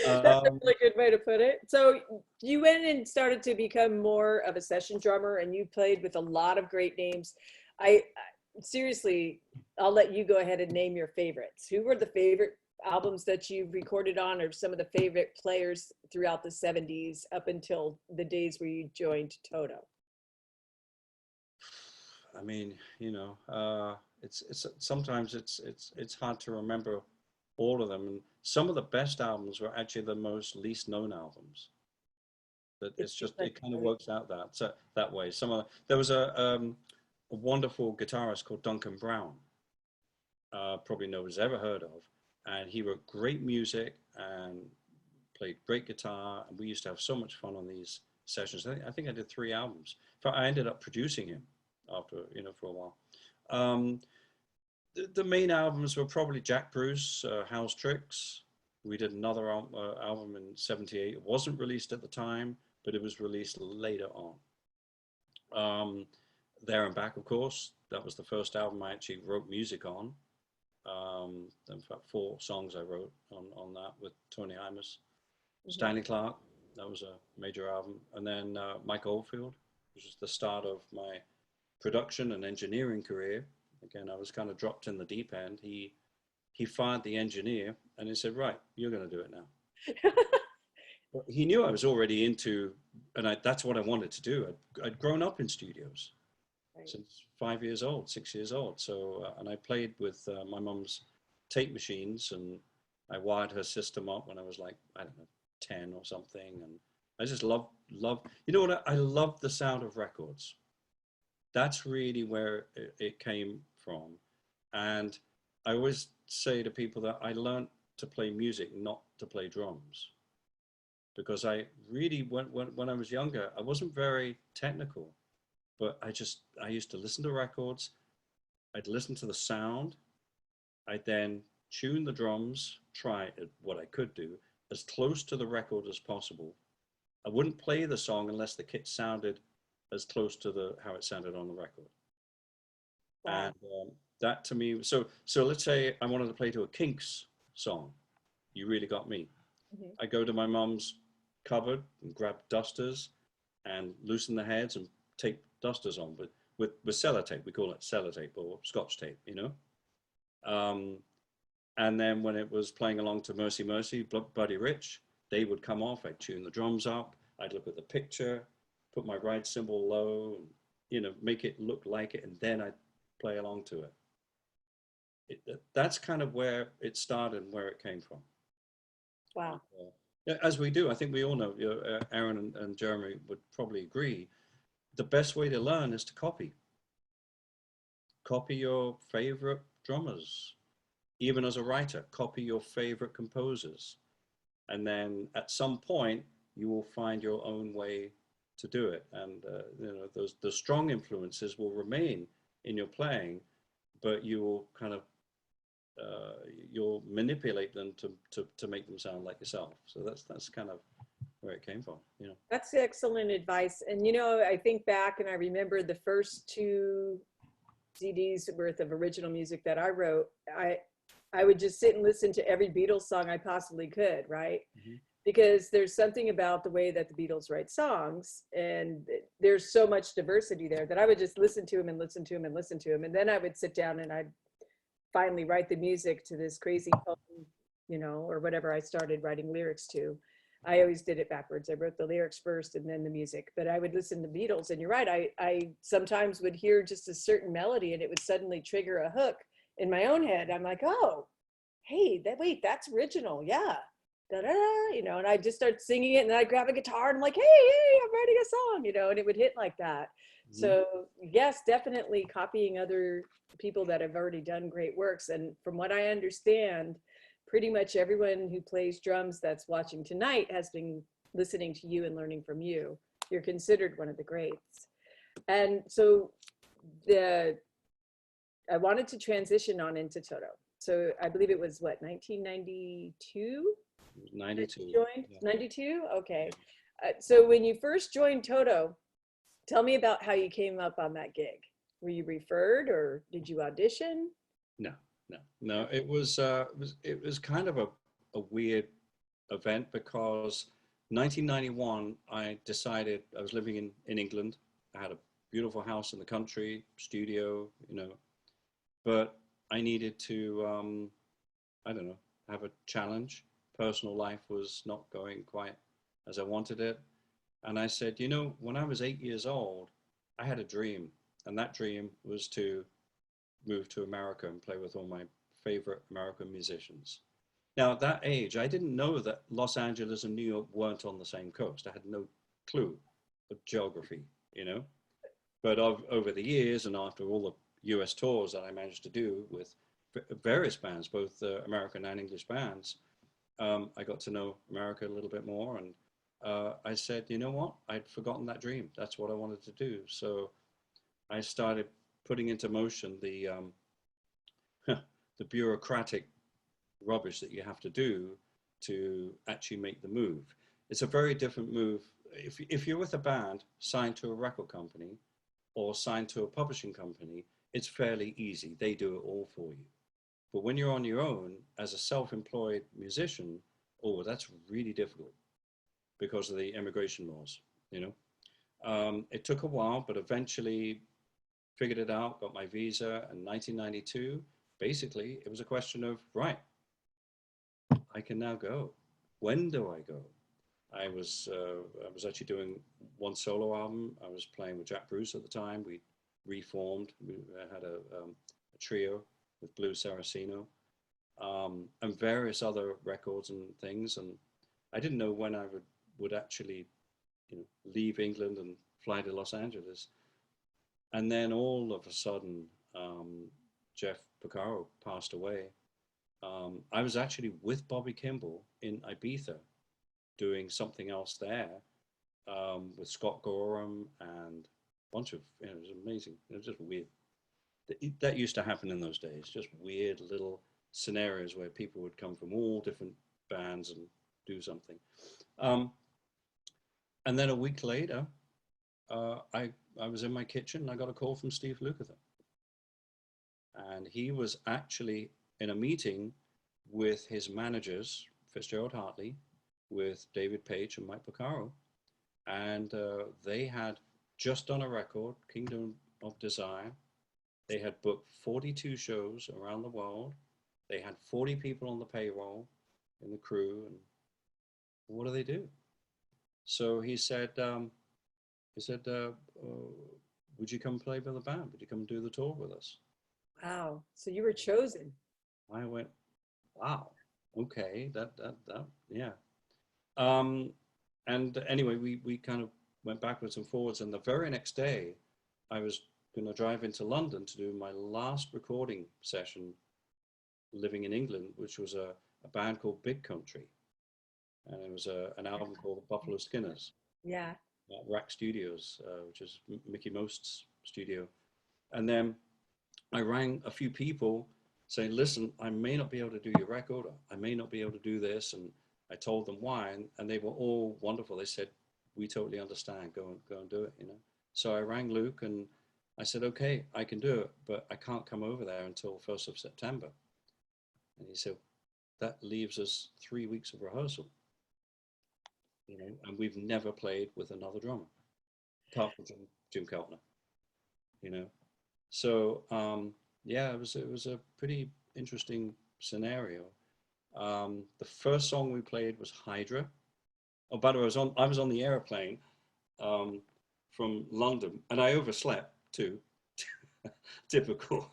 That's a really good way to put it. So you went and started to become more of a session drummer, and you played with a lot of great names. I seriously, I'll let you go ahead and name your favorites. Who were the favorite albums that you've recorded on, or some of the favorite players throughout the 70s up until the days where you joined Toto? I mean, you know, it's sometimes it's hard to remember all of them, and some of the best albums were actually the most least known albums. That it's just it kind of works out that way. There was a wonderful guitarist called Duncan Brown, probably nobody's ever heard of, and he wrote great music and played great guitar, and we used to have so much fun on these sessions. I think I did 3 albums. In fact, I ended up producing him after, you know, for a while. The main albums were probably Jack Bruce, House Tricks. We did another album in '78. It wasn't released at the time, but it was released later on. There and Back, of course. That was the first album I actually wrote music on. In fact, 4 songs I wrote on that with Tony Imus. Stanley Clarke, that was a major album. And then Mike Oldfield, which was the start of my production and engineering career. Again, I was kind of dropped in the deep end. He fired the engineer and he said, right, you're going to do it now. But he knew I was already into, and that's what I wanted to do. I'd grown up in studios since 5 years old, 6 years old. So, and I played with my mum's tape machines, and I wired her system up when I was like, I don't know, 10 or something. And I just love, you know what? I love the sound of records. That's really where it came from. And I always say to people that I learned to play music, not to play drums. Because I really, when I was younger, I wasn't very technical, but I used to listen to records. I'd listen to the sound. I'd then tune the drums, try what I could do, as close to the record as possible. I wouldn't play the song unless the kit sounded as close to how it sounded on the record. Wow. And that to me, so let's say I wanted to play to a Kinks song, You Really Got Me. I go to my mom's cupboard and grab dusters and loosen the heads and tape dusters on with sellotape. We call it sellotape or Scotch tape, you know. And then when it was playing along to Mercy Mercy, Buddy Rich, they would come off. I'd tune the drums up. I'd look at the picture, put my ride cymbal low, and, you know, make it look like it, and then I'd play along to it. That's kind of where it started and where it came from. Wow. As we do, I think we all know, you know, Aaron and Jeremy would probably agree, the best way to learn is to copy. Copy your favorite drummers. Even as a writer, copy your favorite composers. And then at some point, you will find your own way to do it. And you know, the strong influences will remain in your playing, but you will kind of you'll manipulate them to make them sound like yourself. So that's kind of where it came from, you know. That's excellent advice. And, you know, I think back and I remember the first 2 CDs worth of original music that I wrote. I would just sit and listen to every Beatles song I possibly could, right? Because there's something about the way that the Beatles write songs, and there's so much diversity there that I would just listen to them and listen to them and listen to them. And then I would sit down and I'd finally write the music to this crazy poem, you know, or whatever I started writing lyrics to. I always did it backwards. I wrote the lyrics first and then the music, but I would listen to Beatles, and you're right. I sometimes would hear just a certain melody and it would suddenly trigger a hook in my own head. I'm like, oh, hey, wait, that's original. Yeah. Da, da, da, you know, and I just start singing it, and then I grab a guitar and I'm like, hey, I'm writing a song, you know, and it would hit like that. So yes, definitely copying other people that have already done great works. And from what I understand, pretty much everyone who plays drums that's watching tonight has been listening to you and learning from you. You're considered one of the greats. And so I wanted to transition on into Toto. So I believe it was what, 1992? 92. Joined? Yeah. 92? Okay. So when you first joined Toto, tell me about how you came up on that gig. Were you referred or did you audition? No. It was kind of a weird event, because 1991, I decided, I was living in England. I had a beautiful house in the country, studio, you know, but I needed to, I don't know, have a challenge. Personal life was not going quite as I wanted it. And I said, you know, when I was 8 years old, I had a dream. And that dream was to move to America and play with all my favorite American musicians. Now, at that age, I didn't know that Los Angeles and New York weren't on the same coast. I had no clue of geography, you know. But over the years and after all the US tours that I managed to do with various bands, both American and English bands, I got to know America a little bit more. And I said, you know what? I'd forgotten that dream. That's what I wanted to do. So I started putting into motion the the bureaucratic rubbish that you have to do to actually make the move. It's a very different move. If you're with a band signed to a record company or signed to a publishing company, it's fairly easy. They do it all for you. But when you're on your own as a self-employed musician, oh, that's really difficult because of the immigration laws, you know. It took a while, but eventually figured it out, got my visa in 1992. Basically, it was a question of, right, I can now go. When do I go? I was actually doing one solo album. I was playing with Jack Bruce at the time. We reformed. We had a trio with Blue Saraceno, and various other records and things. And I didn't know when I would actually, you know, leave England and fly to Los Angeles. And then all of a sudden, Jeff Porcaro passed away. I was actually with Bobby Kimball in Ibiza doing something else there, with Scott Gorham and a bunch of, you know, it was amazing. It was just weird. That used to happen in those days, just weird little scenarios where people would come from all different bands and do something. And then a week later, I was in my kitchen and I got a call from Steve Lukather. And he was actually in a meeting with his managers, Fitzgerald Hartley, with David Page and Mike Porcaro. And they had just done a record, Kingdom of Desire. They had booked 42 shows around the world. They had 40 people on the payroll in the crew. And what do they do? So he said, would you come play with the band? Would you come do the tour with us? Wow. So you were chosen. I went, wow, okay, that, yeah. And anyway, we kind of went backwards and forwards. And the very next day, I was going to drive into London to do my last recording session living in England, which was a band called Big Country. And it was an album called Buffalo Skinners. Yeah. At Rack Studios, which is Mickey Most's studio. And then I rang a few people saying, listen, I may not be able to do your record. I may not be able to do this. And I told them why. And they were all wonderful. They said, we totally understand. Go and do it, you know. So I rang Luke and I said, okay, I can do it, but I can't come over there until 1st of September. And he said, that leaves us 3 weeks of rehearsal. You know, and we've never played with another drummer, apart from Jim Keltner, you know. So yeah, it was a pretty interesting scenario. The first song we played was Hydra. Oh, by the way, I was on the airplane from London, and I overslept too. Typical.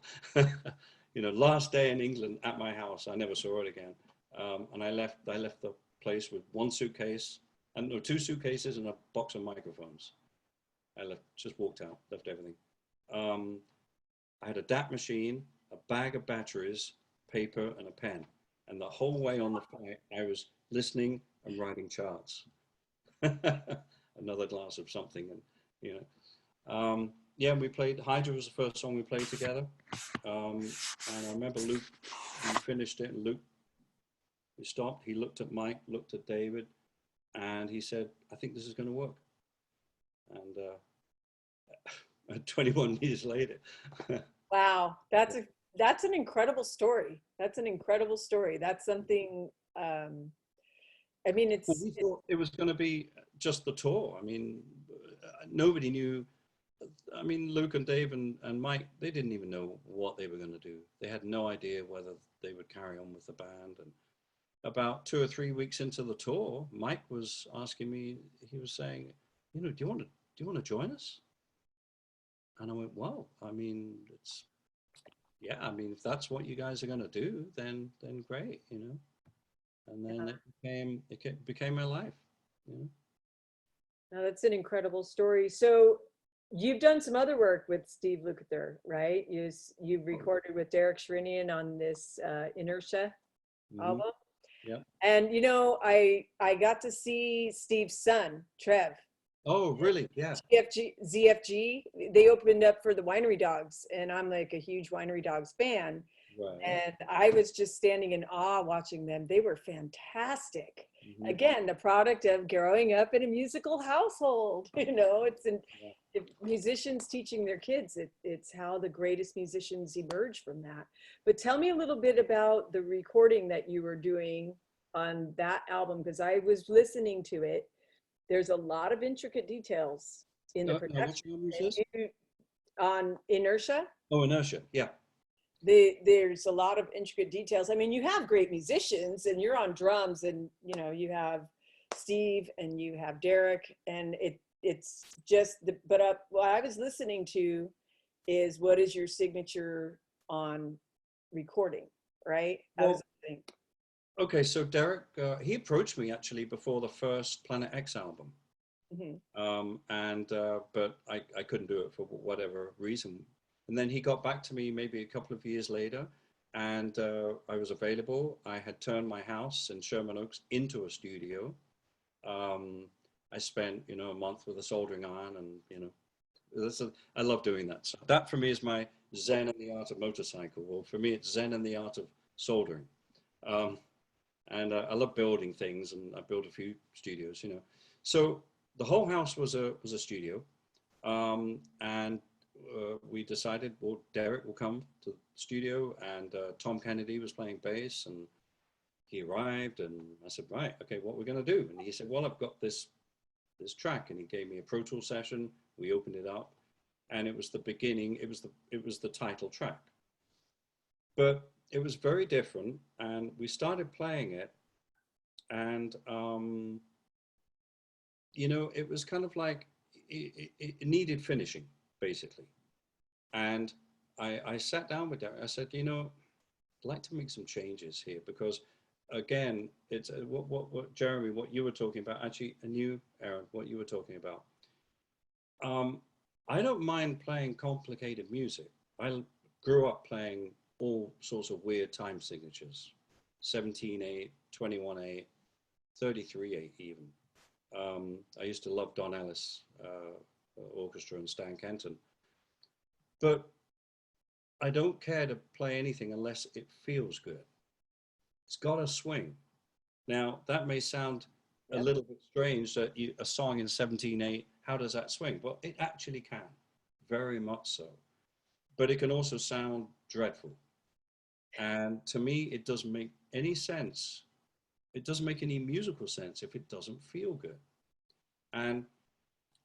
You know, last day in England at my house, I never saw it again. And I left the place with one suitcase. And no, 2 suitcases and a box of microphones. I just walked out, left everything. I had a DAT machine, a bag of batteries, paper, and a pen. And the whole way on the flight, I was listening and writing charts. Another glass of something, and you know. Yeah, we played. Hydra was the first song we played together. And I remember Luke, we finished it, and Luke, we stopped. He looked at Mike, looked at David. And he said, I think this is going to work. And 21 years later. Wow. That's an incredible story. That's an incredible story. That's something, I mean, We thought it was going to be just the tour. I mean, nobody knew I mean, Luke and Dave and Mike, they didn't even know what they were going to do. They had no idea whether they would carry on with the band. And about 2 or 3 weeks into the tour, Mike was asking me, he was saying, you know, do you want to join us? And I went, well, I mean, yeah, I mean, if that's what you guys are going to do, then great, you know. And then it became my life, you know. Now that's an incredible story. So you've done some other work with Steve Lukather, right? You've recorded with Derek Sherinian on this Inertia Mhm. album. Yeah. And you know, I got to see Steve's son, Trev, Oh, really? Yeah. ZFG. They opened up for the Winery Dogs, and I'm like a huge Winery Dogs fan. Right. And I was just standing in awe watching them. They were fantastic. Mhm. Again, the product of growing up in a musical household. You know, Yeah. if musicians teaching their kids, it's how the greatest musicians emerge from that. But tell me a little bit about the recording that you were doing on that album, because I was listening to it. There's a lot of intricate details in the No, which production. album is And this? on Inertia, Oh, Inertia. Yeah. there's a lot of intricate details. I mean, you have great musicians and you're on drums, and you know, you have Steve and you have Derek, and it's just what I was listening to is what is your signature on recording, right? I was Well, thinking, okay. So Derek, he approached me actually before the first Planet X album. mhm. And but I couldn't do it for whatever reason. And then he got back to me maybe a couple of years later, and I was available. I had turned my house in Sherman Oaks into a studio. Um, I spent, you know, a month with a soldering iron, and you know, I love doing that. So that for me is my Zen in the art of motorcycle. Well, for me, it's Zen in the art of soldering. Um, and I love building things, and I built a few studios, you know. So the whole house was a studio, and we decided, well, Derek will come to the studio, and Tom Kennedy was playing bass, and he arrived, and I said, right, okay, what we're going to do? And he said, well, I've got this track, and he gave me a Pro Tool session. We opened it up, and it was the beginning. It was the title track, but it was very different, and we started playing it, and you know, it was kind of like it needed finishing, basically. And I sat down with Derek. I said, you know, I'd like to make some changes here because, again, it's what Jeremy, what you were talking about, actually, and you, Aaron, what you were talking about. Um, I don't mind playing complicated music. I grew up playing all sorts of weird time signatures, 17/8, 21/8, 33/8 even. I used to love Don Ellis Orchestra and Stan Kenton, but I don't care to play anything unless it feels good. It's got to swing. Now, that may sound a Yep. little bit strange that a song in 17/8, how does that swing? Well, it actually can, very much so. But it can also sound dreadful. And to me, it doesn't make any sense. It doesn't make any musical sense if it doesn't feel good. And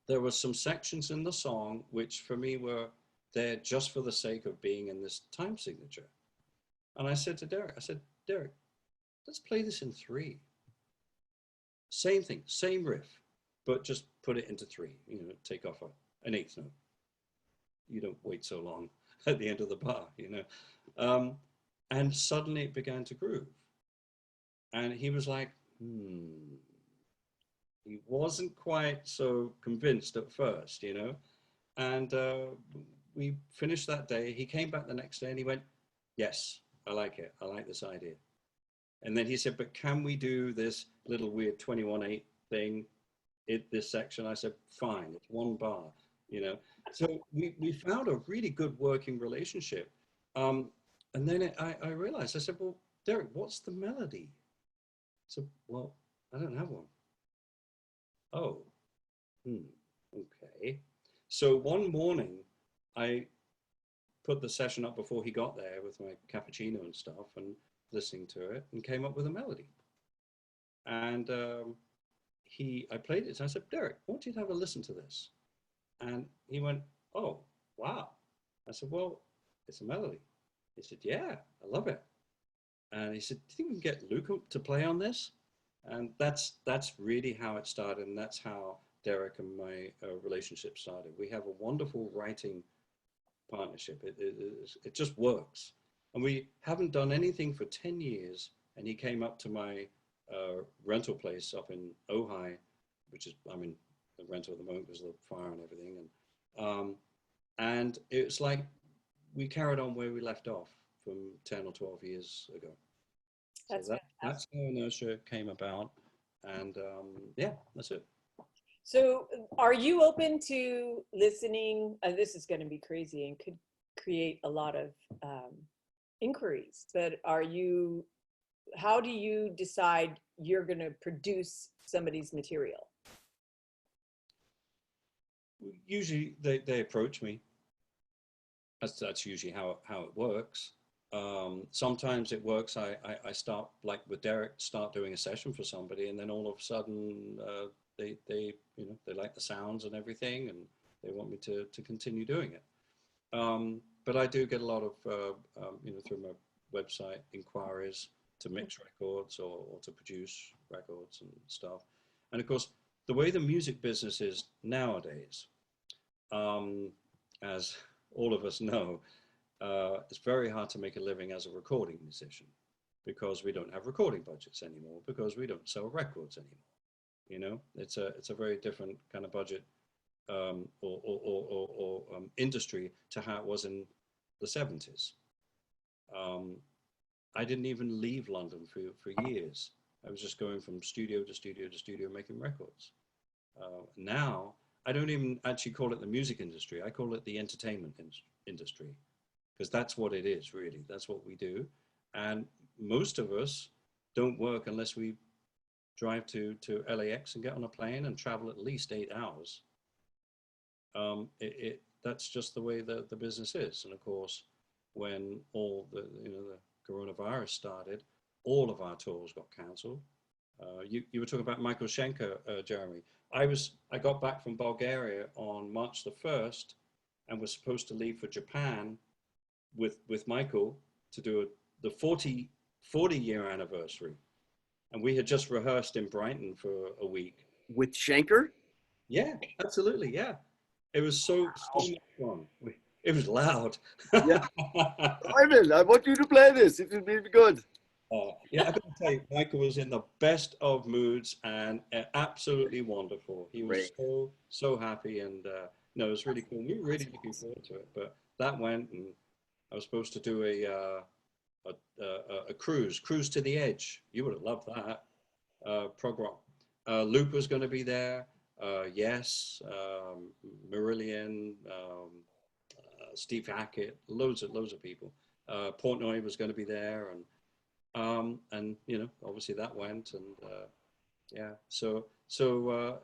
there were some sections in the song which for me were there just for the sake of being in this time signature. And I said to Derek, I said, Derek, let's play this in 3. Same thing, same riff, but just put it into 3, you know, take off an 8th note. You don't wait so long at the end of the bar, you know. And suddenly it began to groove. And he was like, He wasn't quite so convinced at first, you know. And we finished that day. He came back the next day and he went, yes, I like it. I like this idea. And then he said, but can we do this little weird 21/8 thing in this section? I said, fine, it's 1 bar, you know. So we found a really good working relationship. And then I realized, I said, well, Derek, what's the melody? So, well, I don't have one. Oh, okay. So one morning, I put the session up before he got there with my cappuccino and stuff and listening to it and came up with a melody. And I played it. And I said, Derek, I want you to have a listen to this. And he went, oh, wow. I said, well, it's a melody. He said, yeah, I love it. And he said, do you think we can get Luca to play on this? And that's really how it started. And that's how Derek and my relationship started. We have a wonderful writing partnership. It just works. And we haven't done anything for 10 years. And he came up to my rental place up in Ojai, which is, I'm in the rental at the moment because of the fire and everything. And it's like we carried on where we left off from 10 or 12 years ago. That's So fantastic. that's how Inertia came about. And yeah, that's it. So are you open to listening? This is going to be crazy and could create a lot of inquiries, but how do you decide you're going to produce somebody's material? Usually they approach me. That's usually how it works. Sometimes it works. I start, like with Derek, start doing a session for somebody, and then all of a sudden they like the sounds and everything, and they want me to continue doing it. But I do get a lot of through my website inquiries to mix records or to produce records and stuff. And of course, the way the music business is nowadays, as all of us know, it's very hard to make a living as a recording musician because we don't have recording budgets anymore, because we don't sell records anymore. You know, it's a very different kind of budget or industry to how it was in the 70s. I didn't even leave London for years. I was just going from studio to studio to studio making records. Now, I don't even actually call it the music industry. I call it the entertainment industry, because that's what it is, really. That's what we do. And most of us don't work unless we drive to LAX and get on a plane and travel at least 8 hours. That's just the way the business is. And of course, when all the coronavirus started, all of our tours got cancelled. You were talking about Michael Schenker, Jeremy. I got back from Bulgaria on March the 1st and was supposed to leave for Japan with Michael to do the 40-year anniversary. And we had just rehearsed in Brighton for a week. With Schenker? Yeah, absolutely. Yeah. It was so much fun. It was loud. Yeah. Ivan, I want you to play this. It will be good. Yeah, I got to tell you, Michael was in the best of moods and absolutely wonderful. He was so happy, and no, it was really cool. We were really looking forward to it. But that went, and I was supposed to do a cruise to the edge. You would have loved that. Prog rock. Luke was going to be there. Yes, Marillion, Steve Hackett, loads of people. Portnoy was going to be there, and obviously that went, and yeah. So we're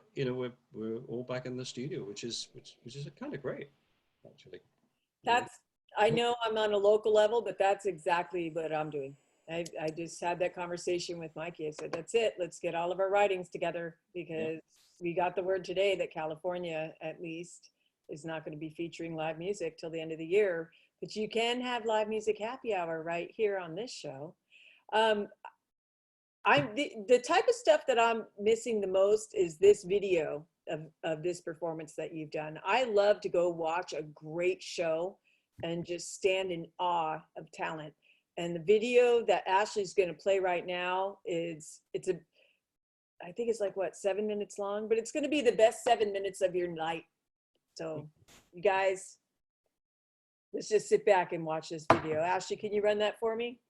all back in the studio, which is kind of great, actually. I know I'm on a local level, but that's exactly what I'm doing. I just had that conversation with Mikey. I said, that's it. Let's get all of our writings together, because we got the word today that California, at least, is not going to be featuring live music till the end of the year. But you can have live music happy hour right here on this show. The type of stuff that I'm missing the most is this video of this performance that you've done. I love to go watch a great show and just stand in awe of talent. And the video that Ashley's going to play right now I think it's like, what, 7 minutes long, but it's going to be the best 7 minutes of your night. So you guys, let's just sit back and watch this video. Ashley, can you run that for me?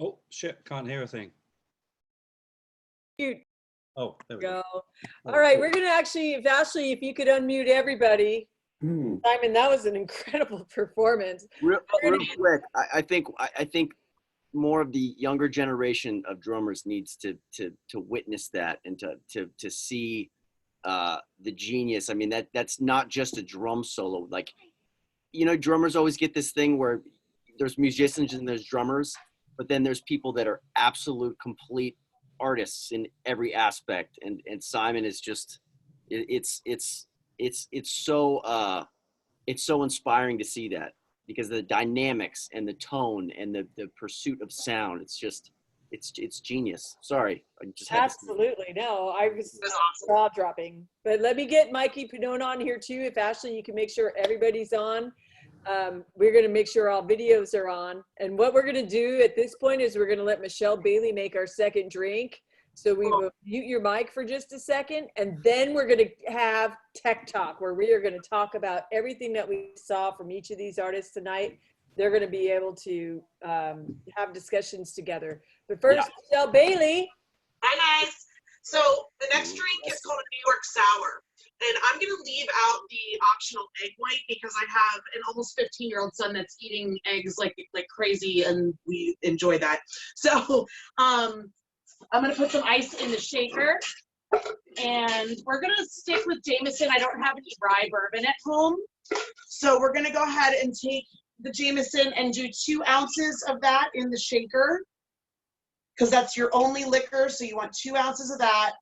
Oh, shit, can't hear a thing. Cute. Oh, there we Go. go. All right, we're gonna actually, if Ashley, if you could unmute everybody. Simon, that was an incredible performance. Real quick, I think more of the younger generation of drummers needs to witness that and to see the genius. I mean, that's not just a drum solo. Like, you know, drummers always get this thing where there's musicians and there's drummers, but then there's people that are absolute complete artists in every aspect. And Simon is just, it's so inspiring to see that, because the dynamics and the tone and the pursuit of sound, it's genius. Sorry, I just had Absolutely. No, I was It was awesome. jaw dropping. But let me get Mikey Pannone on here too. If Ashley, you can make sure everybody's on. We're going to make sure all videos are on. And what we're going to do at this point is we're going to let Michelle Bailey make our second drink. So we will mute your mic for just a second, and then we're going to have Tech Talk, where we are going to talk about everything that we saw from each of these artists tonight. They're going to be able to have discussions together. But first, Michelle Bailey. Hi, guys. So the next drink is called a New York Sour. And I'm going to leave out the optional egg white because I have an almost 15-year-old son that's eating eggs like crazy, and we enjoy that. So I'm going to put some ice in the shaker. And we're going to stick with Jameson. I don't have any rye bourbon at home. So we're going to go ahead and take the Jameson and do 2 ounces of that in the shaker, because that's your only liquor. So you want 2 ounces of that.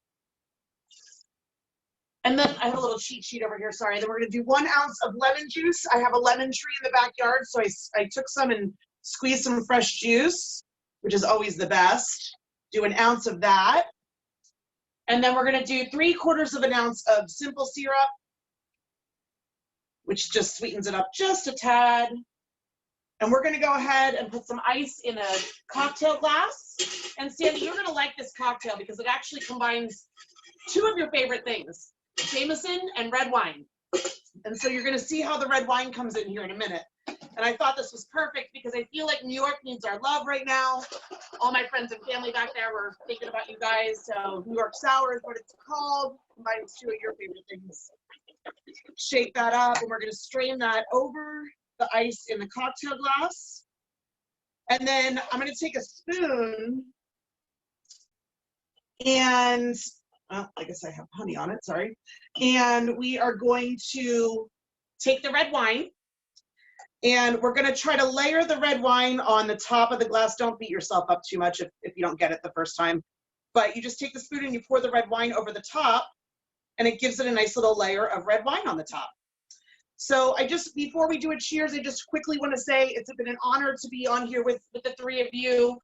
And then I have a little cheat sheet over here, sorry. Then we're gonna do 1 ounce of lemon juice. I have a lemon tree in the backyard, so I took some and squeezed some fresh juice, which is always the best. Do 1 ounce of that. And then we're gonna do 3/4 of an ounce of simple syrup, which just sweetens it up just a tad. And we're gonna go ahead and put some ice in a cocktail glass. And Sandy, you're gonna like this cocktail because it actually combines 2 of your favorite things, Jameson and red wine. And so you're gonna see how the red wine comes in here in a minute. And I thought this was perfect because I feel like New York needs our love right now. All my friends and family back there were thinking about you guys. So New York Sour is what it's called. Combines 2 of your favorite things. Shake that up, and we're gonna strain that over the ice in the cocktail glass. And then I'm gonna take a spoon and, well, I guess I have honey on it, sorry. And we are going to take the red wine, and we're gonna try to layer the red wine on the top of the glass. Don't beat yourself up too much if you don't get it the first time. But you just take the spoon and you pour the red wine over the top, and it gives it a nice little layer of red wine on the top. So before we do a cheers, I just quickly want to say it's been an honor to be on here with the 3 of you.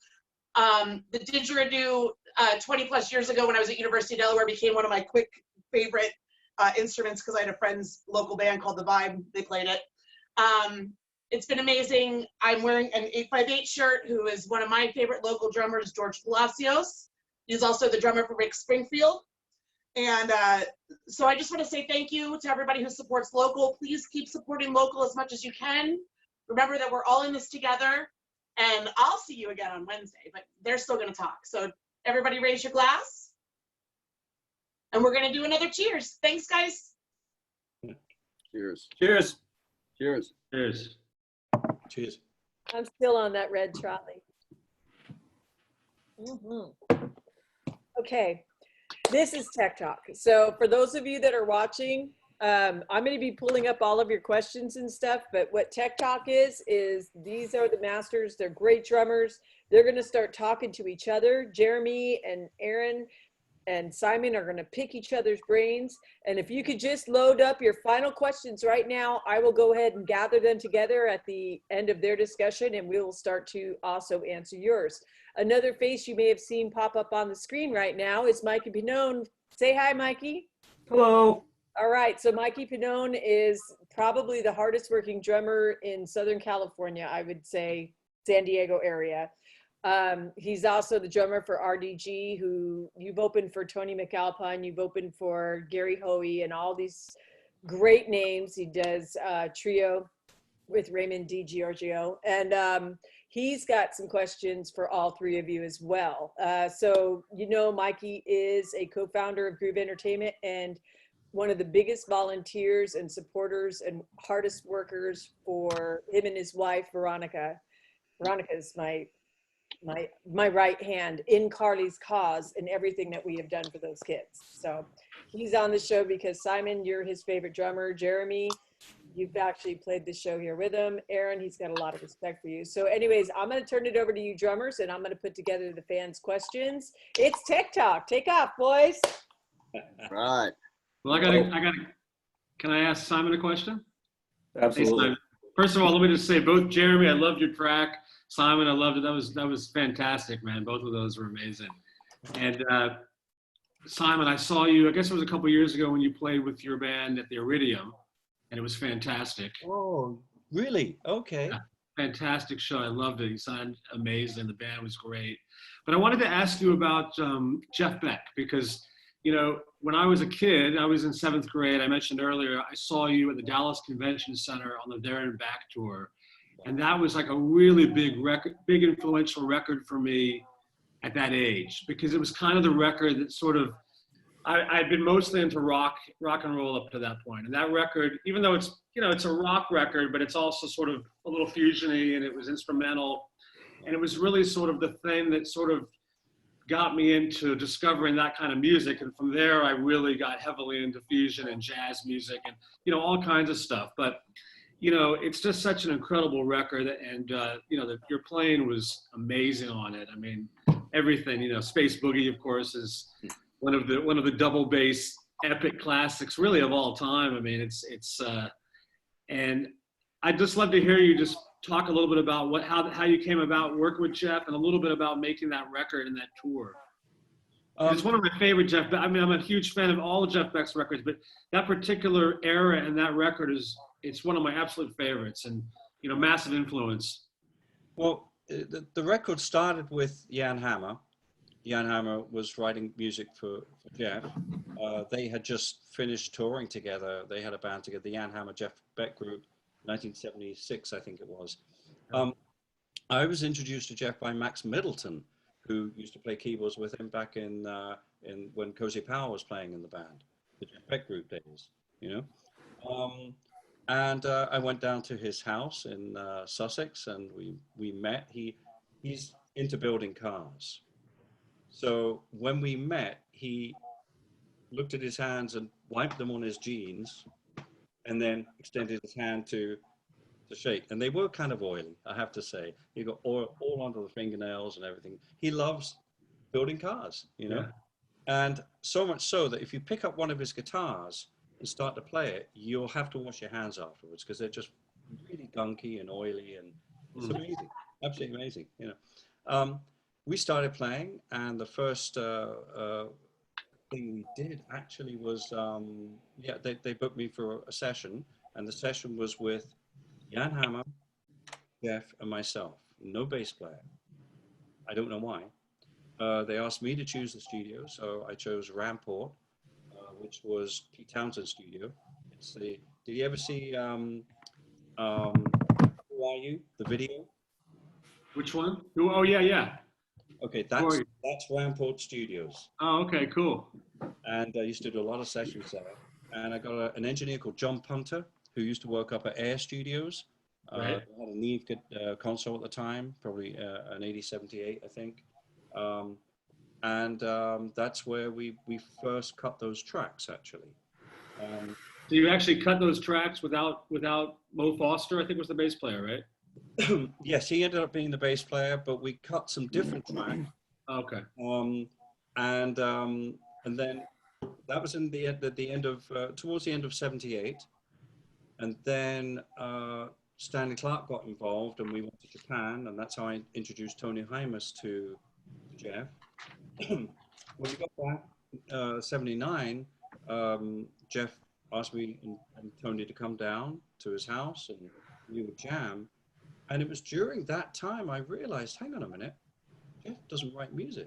The didgeridoo 20 plus years ago when I was at University of Delaware became one of my quick favorite instruments because I had a friend's local band called The Vibe. They played it. It's been amazing. I'm wearing an 858 shirt, who is one of my favorite local drummers, George Palacios. He's also the drummer for Rick Springfield. And so I just want to say thank you to everybody who supports local. Please keep supporting local as much as you can. Remember that we're all in this together. And I'll see you again on Wednesday, but they're still going to talk. So everybody raise your glass. And we're going to do another cheers. Thanks, guys. Cheers. Cheers. Cheers. Cheers. Cheers. I'm still on that red trolley. Okay, this is Tech Talk. So for those of you that are watching, I'm going to be pulling up all of your questions and stuff, but what Tech Talk is these are the masters. They're great drummers. They're going to start talking to each other. Jeremy and Aaron and Simon are going to pick each other's brains. And if you could just load up your final questions right now, I will go ahead and gather them together at the end of their discussion, and we will start to also answer yours. Another face you may have seen pop up on the screen right now is Mikey Pannone. Say hi, Mikey. Hello. All right, so Mikey Pannone is probably the hardest working drummer in Southern California, I would say, San Diego area. He's also the drummer for RDG, who you've opened for Tony McAlpine, you've opened for Gary Hoey and all these great names. He does trio with Raymond DiGiorgio. And he's got some questions for all three of you as well. So, you know, Mikey is a co-founder of Groove Entertainment and one of the biggest volunteers and supporters and hardest workers for him and his wife, Veronica. Veronica is my right hand in Carly's cause and everything that we have done for those kids. So he's on the show because Simon, you're his favorite drummer. Jeremy, you've actually played the show here with him. Aaron, he's got a lot of respect for you. So anyways, I'm going to turn it over to you drummers and I'm going to put together the fans' questions. It's Tech Talk. Take off, boys. Right. Well, can I ask Simon a question? Absolutely. Hey, Simon. First of all, let me just say, both Jeremy, I loved your track. Simon, I loved it. That was fantastic, man. Both of those were amazing. And Simon, I saw you, I guess it was a couple years ago when you played with your band at the Iridium, and it was fantastic. Oh, really? Okay. Yeah, fantastic show. I loved it. You sounded amazing. The band was great. But I wanted to ask you about Jeff Beck, because, you know, when I was a kid, I was in 7th grade. I mentioned earlier, I saw you at the Dallas Convention Center on the There and Back tour. And that was like a really big record, big influential record for me at that age, because it was kind of the record that sort of, I'd been mostly into rock and roll up to that point. And that record, even though it's, you know, it's a rock record, but it's also sort of a little fusion-y and it was instrumental. And it was really sort of the thing that sort of got me into discovering that kind of music. And from there, I really got heavily into fusion and jazz music and, you know, all kinds of stuff. But, you know, it's just such an incredible record. And, you know, your playing was amazing on it. I mean, everything, you know, Space Boogie, of course, is one of the double bass epic classics really of all time. I mean, and I'd just love to hear you just talk a little bit about how you came about working with Jeff and a little bit about making that record and that tour. It's one of my favorite Jeff Beck. I mean, I'm a huge fan of all of Jeff Beck's records, but that particular era and that record it's one of my absolute favorites and, you know, massive influence. Well, the record started with Jan Hammer. Jan Hammer was writing music for Jeff. They had just finished touring together. They had a band together, the Jan Hammer Jeff Beck group, 1976, I think it was. I was introduced to Jeff by Max Middleton, who used to play keyboards with him back in when Cozy Powell was playing in the band, the Jeff Beck group days, you know. And I went down to his house in Sussex, and we met. He's into building cars. So when we met, he looked at his hands and wiped them on his jeans, and then extended his hand to shake. And they were kind of oily, I have to say. He got oil all under the fingernails and everything. He loves building cars, you know. Yeah. And so much so that if you pick up one of his guitars and start to play it, you'll have to wash your hands afterwards because they're just really gunky and oily, and it's amazing, absolutely amazing, you know. We started playing, and the first thing we did actually was, they booked me for a session, and the session was with Jan Hammer, Jeff, and myself. No bass player. I don't know why. They asked me to choose the studio, so I chose Ramport, which was Pete Townsend's studio. Did you ever see Who Are You, the video? Which one? Oh, yeah. Okay, that's Ramport Studios. Oh, okay, cool. And I used to do a lot of sessions there. And I got an engineer called John Punter, who used to work up at Air Studios. Right. Had a Neve console at the time, probably an 8078, I think. That's where we first cut those tracks, actually. So you actually cut those tracks without Mo Foster, I think was the bass player, right? Yes, he ended up being the bass player, but we cut some different tracks. Okay. And then that was in towards the end of '78, and then Stanley Clarke got involved, and we went to Japan, and that's how I introduced Tony Hymas to Jeff. When we got back, '79, Jeff asked me and Tony to come down to his house, and we would jam. And it was during that time I realized, hang on a minute, Jeff doesn't write music.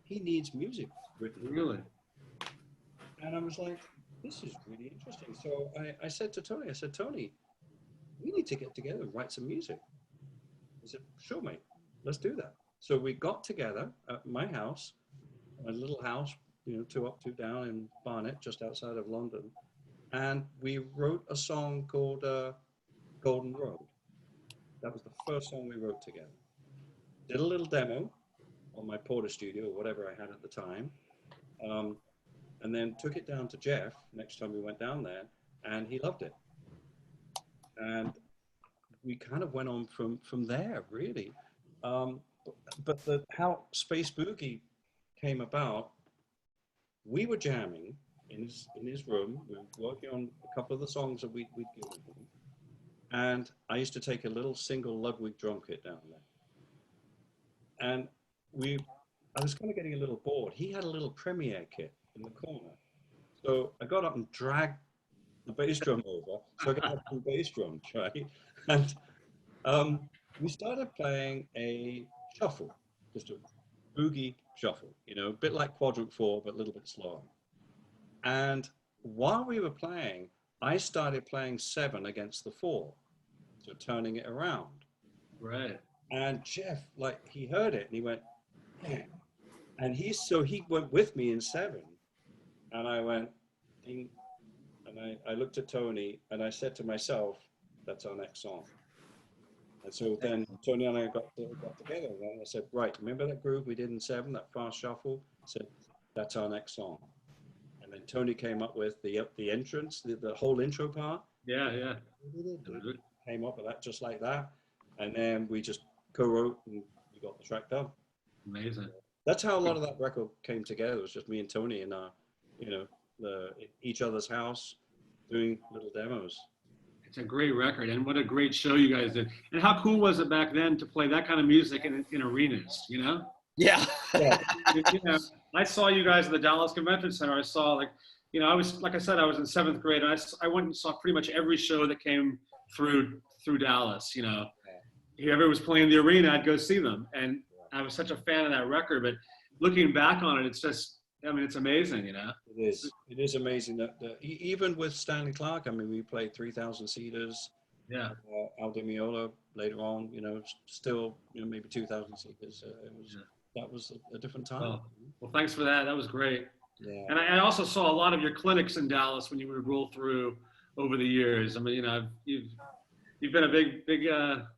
He needs music written. Really? And I was like, this is really interesting. So I said to Tony, Tony, we need to get together and write some music. I said, sure, mate, let's do that. So we got together at my house, a little house, 2 up, 2 down in Barnet, just outside of London. And we wrote a song called Golden Road. That was the first song we wrote together. Did a little demo on my Porter studio, or whatever I had at the time. And then took it down to Jeff next time we went down there, and he loved it. And we kind of went on from there, really. But how Space Boogie came about, we were jamming in his room. We were working on a couple of the songs that we'd given him. And I used to take a little single Ludwig drum kit down there. And I was kind of getting a little bored. He had a little Premiere kit in the corner. So I got up and dragged the bass drum over. So I got some bass drums, right? And we started playing a shuffle, just a boogie shuffle, a bit like Quadrant 4, but a little bit slower. And while we were playing, I started playing 7 against the 4, so turning it around. Right. And Jeff, he heard it and he went, yeah. And he went with me in 7. And I went, ding. And I looked at Tony and I said to myself, that's our next song. And so then Tony and I got together and I said, right, remember that groove we did in 7, that fast shuffle? I said, that's our next song. And then Tony came up with the entrance, the whole intro part. Yeah. Came up with that just like that. And then we just co-wrote and we got the track done. Amazing. That's how a lot of that record came together. It was just me and Tony in each other's house doing little demos. It's a great record, and what a great show you guys did. And how cool was it back then to play that kind of music in arenas, Yeah. I saw you guys at the Dallas Convention Center. I saw I was, like I said, I was in 7th grade, and I went and saw pretty much every show that came through Dallas, Whoever was playing the arena, I'd go see them. And I was such a fan of that record, but looking back on it, it's just, it's amazing, It is. It is amazing that even with Stanley Clark, we played 3,000 seaters. Yeah. Al Di Meola later on, still, maybe 2,000 seaters. That was a different time. Well, thanks for that. That was great. Yeah. And I also saw a lot of your clinics in Dallas when you would roll through over the years. You've been a big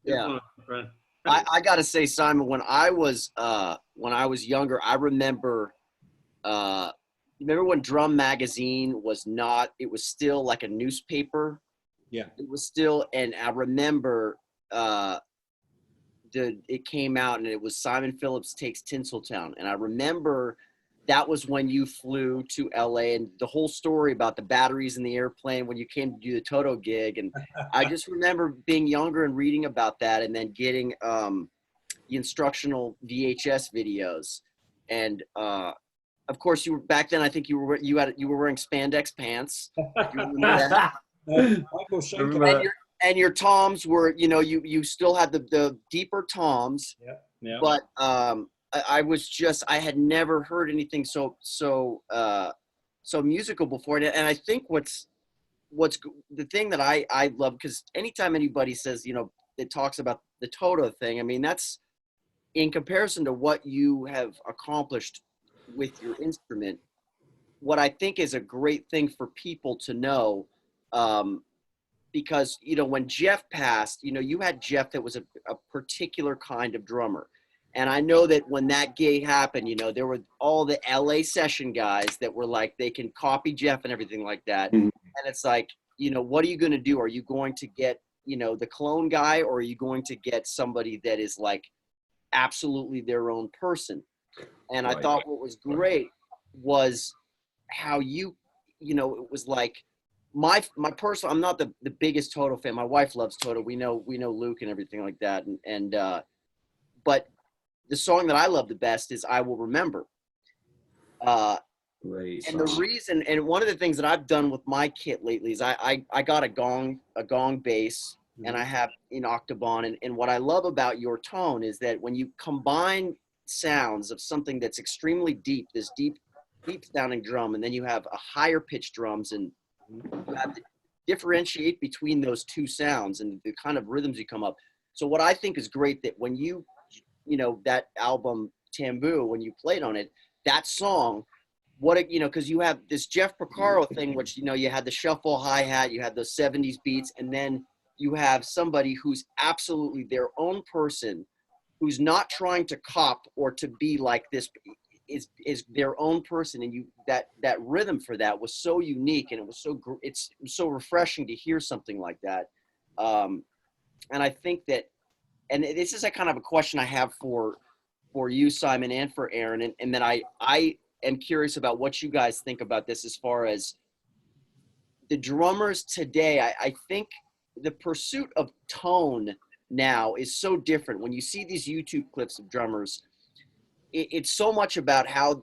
influence, friend. I gotta say, Simon, when I was younger, I remember, remember when Drum Magazine was it was still like a newspaper. Yeah. It was still, and I remember, it came out and it was Simon Phillips Takes Tinseltown. And I remember that was when you flew to LA and the whole story about the batteries in the airplane when you came to do the Toto gig. And I just remember being younger and reading about that and then getting the instructional VHS videos. And of course you were back then, I think you were wearing spandex pants. You remember that? Michael Schenker. And your toms were, you still had the deeper toms. Yeah. But I had never heard anything so musical before. And I think what's the thing that I love, because anytime anybody says, it talks about the Toto thing, that's in comparison to what you have accomplished with your instrument. What I think is a great thing for people to know, because, when Jeff passed, you had Jeff that was a particular kind of drummer. And I know that when that gig happened, there were all the LA session guys that were like, they can copy Jeff and everything like that. Mm-hmm. And it's like, what are you going to do? Are you going to get, the clone guy, or are you going to get somebody that is like absolutely their own person? And I thought what was great was how it was like, my personal, I'm not the biggest Toto fan. My wife loves Toto. We know Luke and everything like that. But the song that I love the best is I Will Remember. Great and song. the reason, and one of the things that I've done with my kit lately is I got a gong bass, mm-hmm. and I have an octobon. And what I love about your tone is that when you combine sounds of something that's extremely deep, this deep sounding drum, and then you have a higher pitched drums, and you have differentiate between those two sounds and the kind of rhythms you come up. So what I think is great that when you know, that album Tamboo, when you played on it, that song, because you have this Jeff Porcaro thing, which, you know, you had the shuffle hi-hat, you had those 70s beats, and then you have somebody who's absolutely their own person, who's not trying to cop or to be like this, is their own person. And that rhythm for that was so unique, and it was so refreshing to hear something like that. And I think that, and this is a kind of a question I have for you, Simon, and for Aaron, and then I am curious about what you guys think about this as far as the drummers today. I think the pursuit of tone now is so different. When you see these YouTube clips of drummers, it's so much about how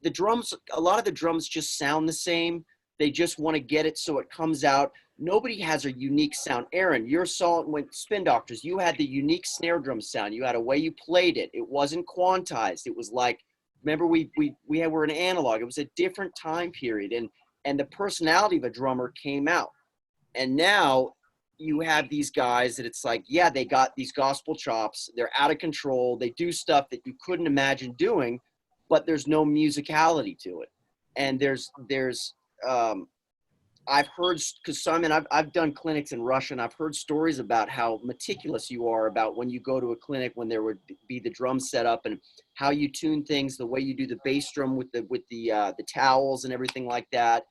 the drums, a lot of the drums just sound the same. They just want to get it so it comes out. Nobody has a unique sound. Aaron, your song with Spin Doctors, you had the unique snare drum sound. You had a way you played it. It wasn't quantized. It was like, remember were an analog. It was a different time period, and the personality of a drummer came out. And now you have these guys that it's like, yeah, they got these gospel chops. They're out of control. They do stuff that you couldn't imagine doing, but there's no musicality to it. And I've heard, because Simon, I've done clinics in Russia, and I've heard stories about how meticulous you are about when you go to a clinic, when there would be the drum set up and how you tune things, the way you do the bass drum with the towels and everything like that.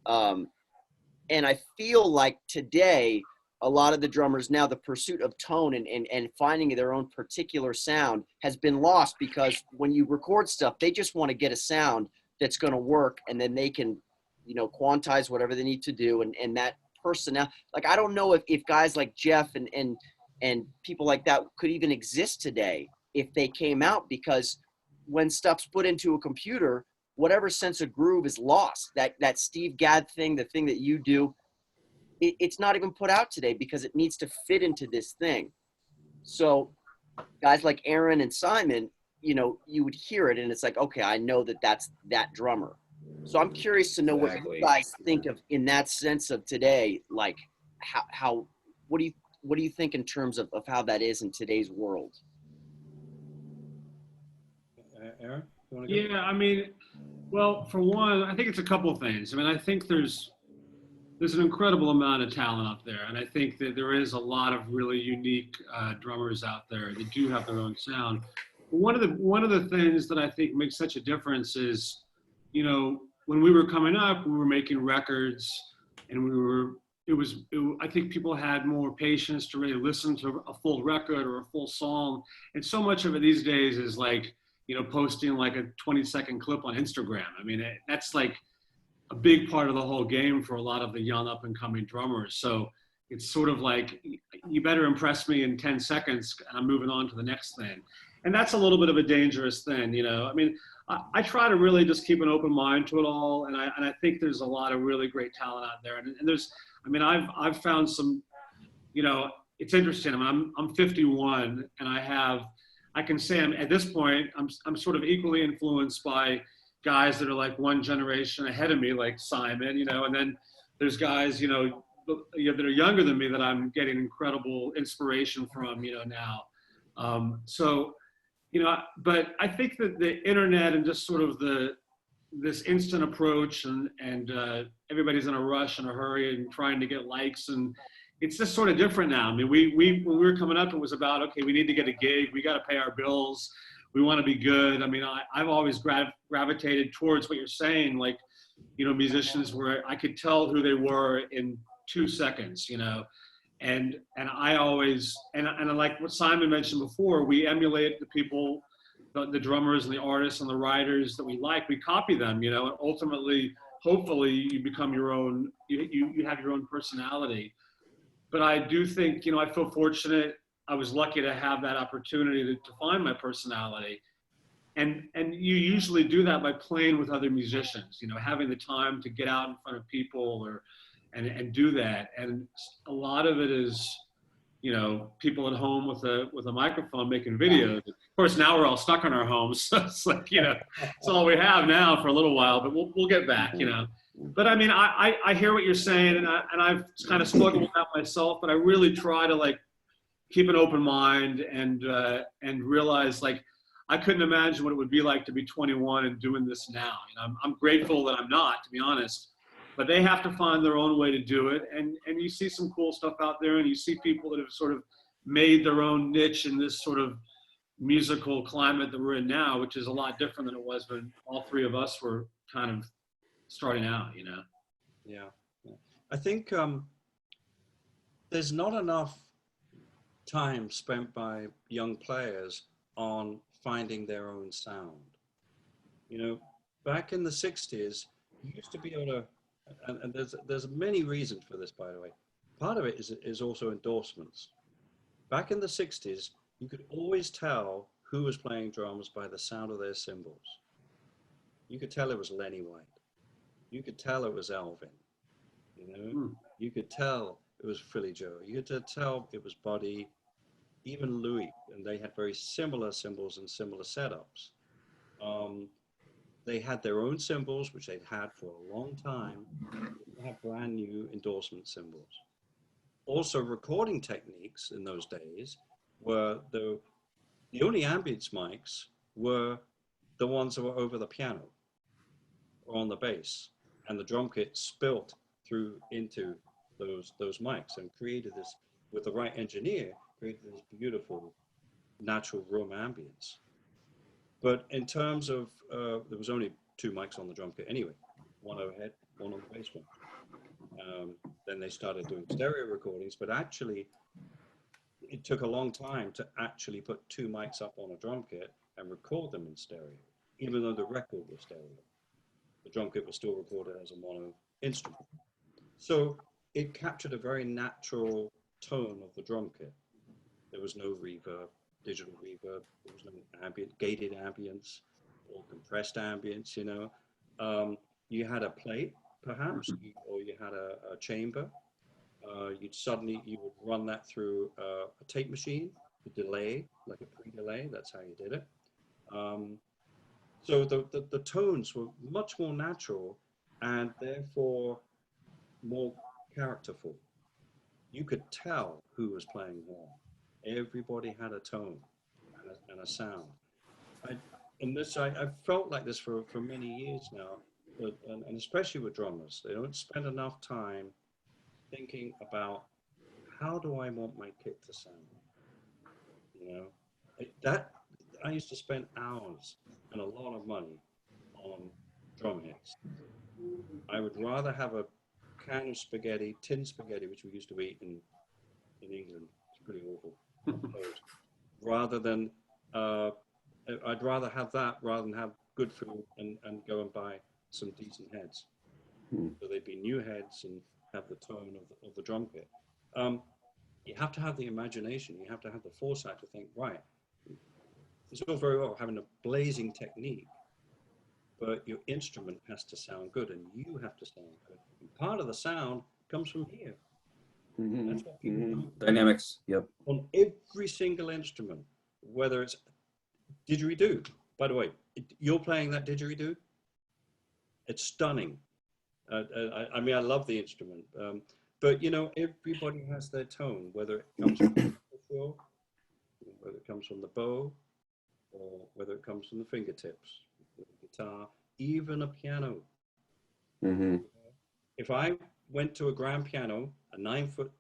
And I feel like today, a lot of the drummers now, the pursuit of tone and finding their own particular sound has been lost, because when you record stuff, they just want to get a sound that's going to work, and then they can, you know, quantize whatever they need to do. And that personnel, like, I don't know if guys like Jeff and people like that could even exist today if they came out, because when stuff's put into a computer, whatever sense of groove is lost. That Steve Gadd thing, the thing that you do, it's not even put out today because it needs to fit into this thing. So guys like Aaron and Simon, you know, you would hear it and it's like, okay, I know that's that drummer. So I'm curious to know what you guys think of in that sense of today, like how what do you think in terms of how that is in today's world? Aaron, you want to go? Yeah, I mean, well, for one, I think it's a couple of things. I mean, I think there's an incredible amount of talent out there, and I think that there is a lot of really unique drummers out there that do have their own sound. But one of the things that I think makes such a difference is, you know, when we were coming up, we were making records, and I think people had more patience to really listen to a full record or a full song. And so much of it these days is like, you know, posting like a 20-second clip on Instagram. I mean, that's like a big part of the whole game for a lot of the young up and coming drummers. So it's sort of like, you better impress me in 10 seconds and I'm moving on to the next thing. And that's a little bit of a dangerous thing, you know. I mean, I try to really just keep an open mind to it all. And I think there's a lot of really great talent out there. And there's, I mean, I've found some, you know, it's interesting. I mean, I'm 51 and I can say at this point, I'm sort of equally influenced by guys that are like one generation ahead of me, like Simon, you know, and then there's guys, you know, that are younger than me that I'm getting incredible inspiration from, you know, now. So, you know, but I think that the internet and just sort of this instant approach and everybody's in a rush and a hurry and trying to get likes, and it's just sort of different now. I mean, when we were coming up, it was about, okay, we need to get a gig, we got to pay our bills, we want to be good. I mean, I've always gravitated towards what you're saying, like, you know, musicians where I could tell who they were in 2 seconds, you know, and I always, and like what Simon mentioned before, we emulate the people, the drummers and the artists and the writers that we like, we copy them, you know, and ultimately, hopefully you become your own, you have your own personality. But I do think, you know, I feel fortunate. I was lucky to have that opportunity to find my personality. And you usually do that by playing with other musicians, you know, having the time to get out in front of people and do that. And a lot of it is, you know, people at home with a microphone making videos. Of course, now we're all stuck in our homes. So it's like, you know, it's all we have now for a little while, but we'll get back, you know. But I mean, I hear what you're saying, and I've kind of struggled with that myself. But I really try to like keep an open mind and realize like I couldn't imagine what it would be like to be 21 and doing this now. I'm grateful that I'm not, to be honest. But they have to find their own way to do it, and you see some cool stuff out there, and you see people that have sort of made their own niche in this sort of musical climate that we're in now, which is a lot different than it was when all three of us were kind of starting out, you know? Yeah. Yeah. I think there's not enough time spent by young players on finding their own sound. You know, back in the 60s, you used to be able to, and there's many reasons for this, by the way. Part of it is also endorsements. Back in the 60s, you could always tell who was playing drums by the sound of their cymbals. You could tell it was Lenny White. You could tell it was Elvin. You know, you could tell it was Philly Joe. You could tell it was Buddy, even Louis, and they had very similar cymbals and similar setups. They had their own cymbals, which they'd had for a long time. They had brand new endorsement cymbals. Also, recording techniques in those days were the only ambience mics were the ones that were over the piano or on the bass, and the drum kit spilt through into those mics and created this, with the right engineer, created this beautiful natural room ambience. But in terms of, there was only 2 mics on the drum kit anyway, one overhead, one on the bass drum. Then they started doing stereo recordings, but actually it took a long time to actually put 2 mics up on a drum kit and record them in stereo, even though the record was stereo. The drum kit was still recorded as a mono instrument. So it captured a very natural tone of the drum kit. There was no reverb, digital reverb, there was no ambient, gated ambience or compressed ambience, you know. You had a plate, perhaps, or you had a chamber. You would run that through a tape machine, a delay, like a pre-delay, that's how you did it. So the tones were much more natural and therefore more characterful. You could tell who was playing what. Everybody had a tone and a sound. I've felt like this for many years now, and especially with drummers. They don't spend enough time thinking about how do I want my kit to sound. You know, I used to spend hours and a lot of money on drum hits. I would rather have a can of spaghetti, tin spaghetti, which we used to eat in England. It's pretty awful. Rather than, I'd rather have that rather than have good food and go and buy some decent heads. So they'd be new heads and have the tone of the drum kit. You have to have the imagination. You have to have the foresight to think, right, it's all very well having a blazing technique, but your instrument has to sound good and you have to sound good. And part of the sound comes from here. That's what people do. Dynamics, yep. On every single instrument, whether it's didgeridoo. By the way, you're playing that didgeridoo? It's stunning. I mean, I love the instrument. But, you know, everybody has their tone, whether it comes from the fill, whether it comes from the bow, or whether it comes from the fingertips, the guitar, even a piano. If I went to a grand piano, a 9-foot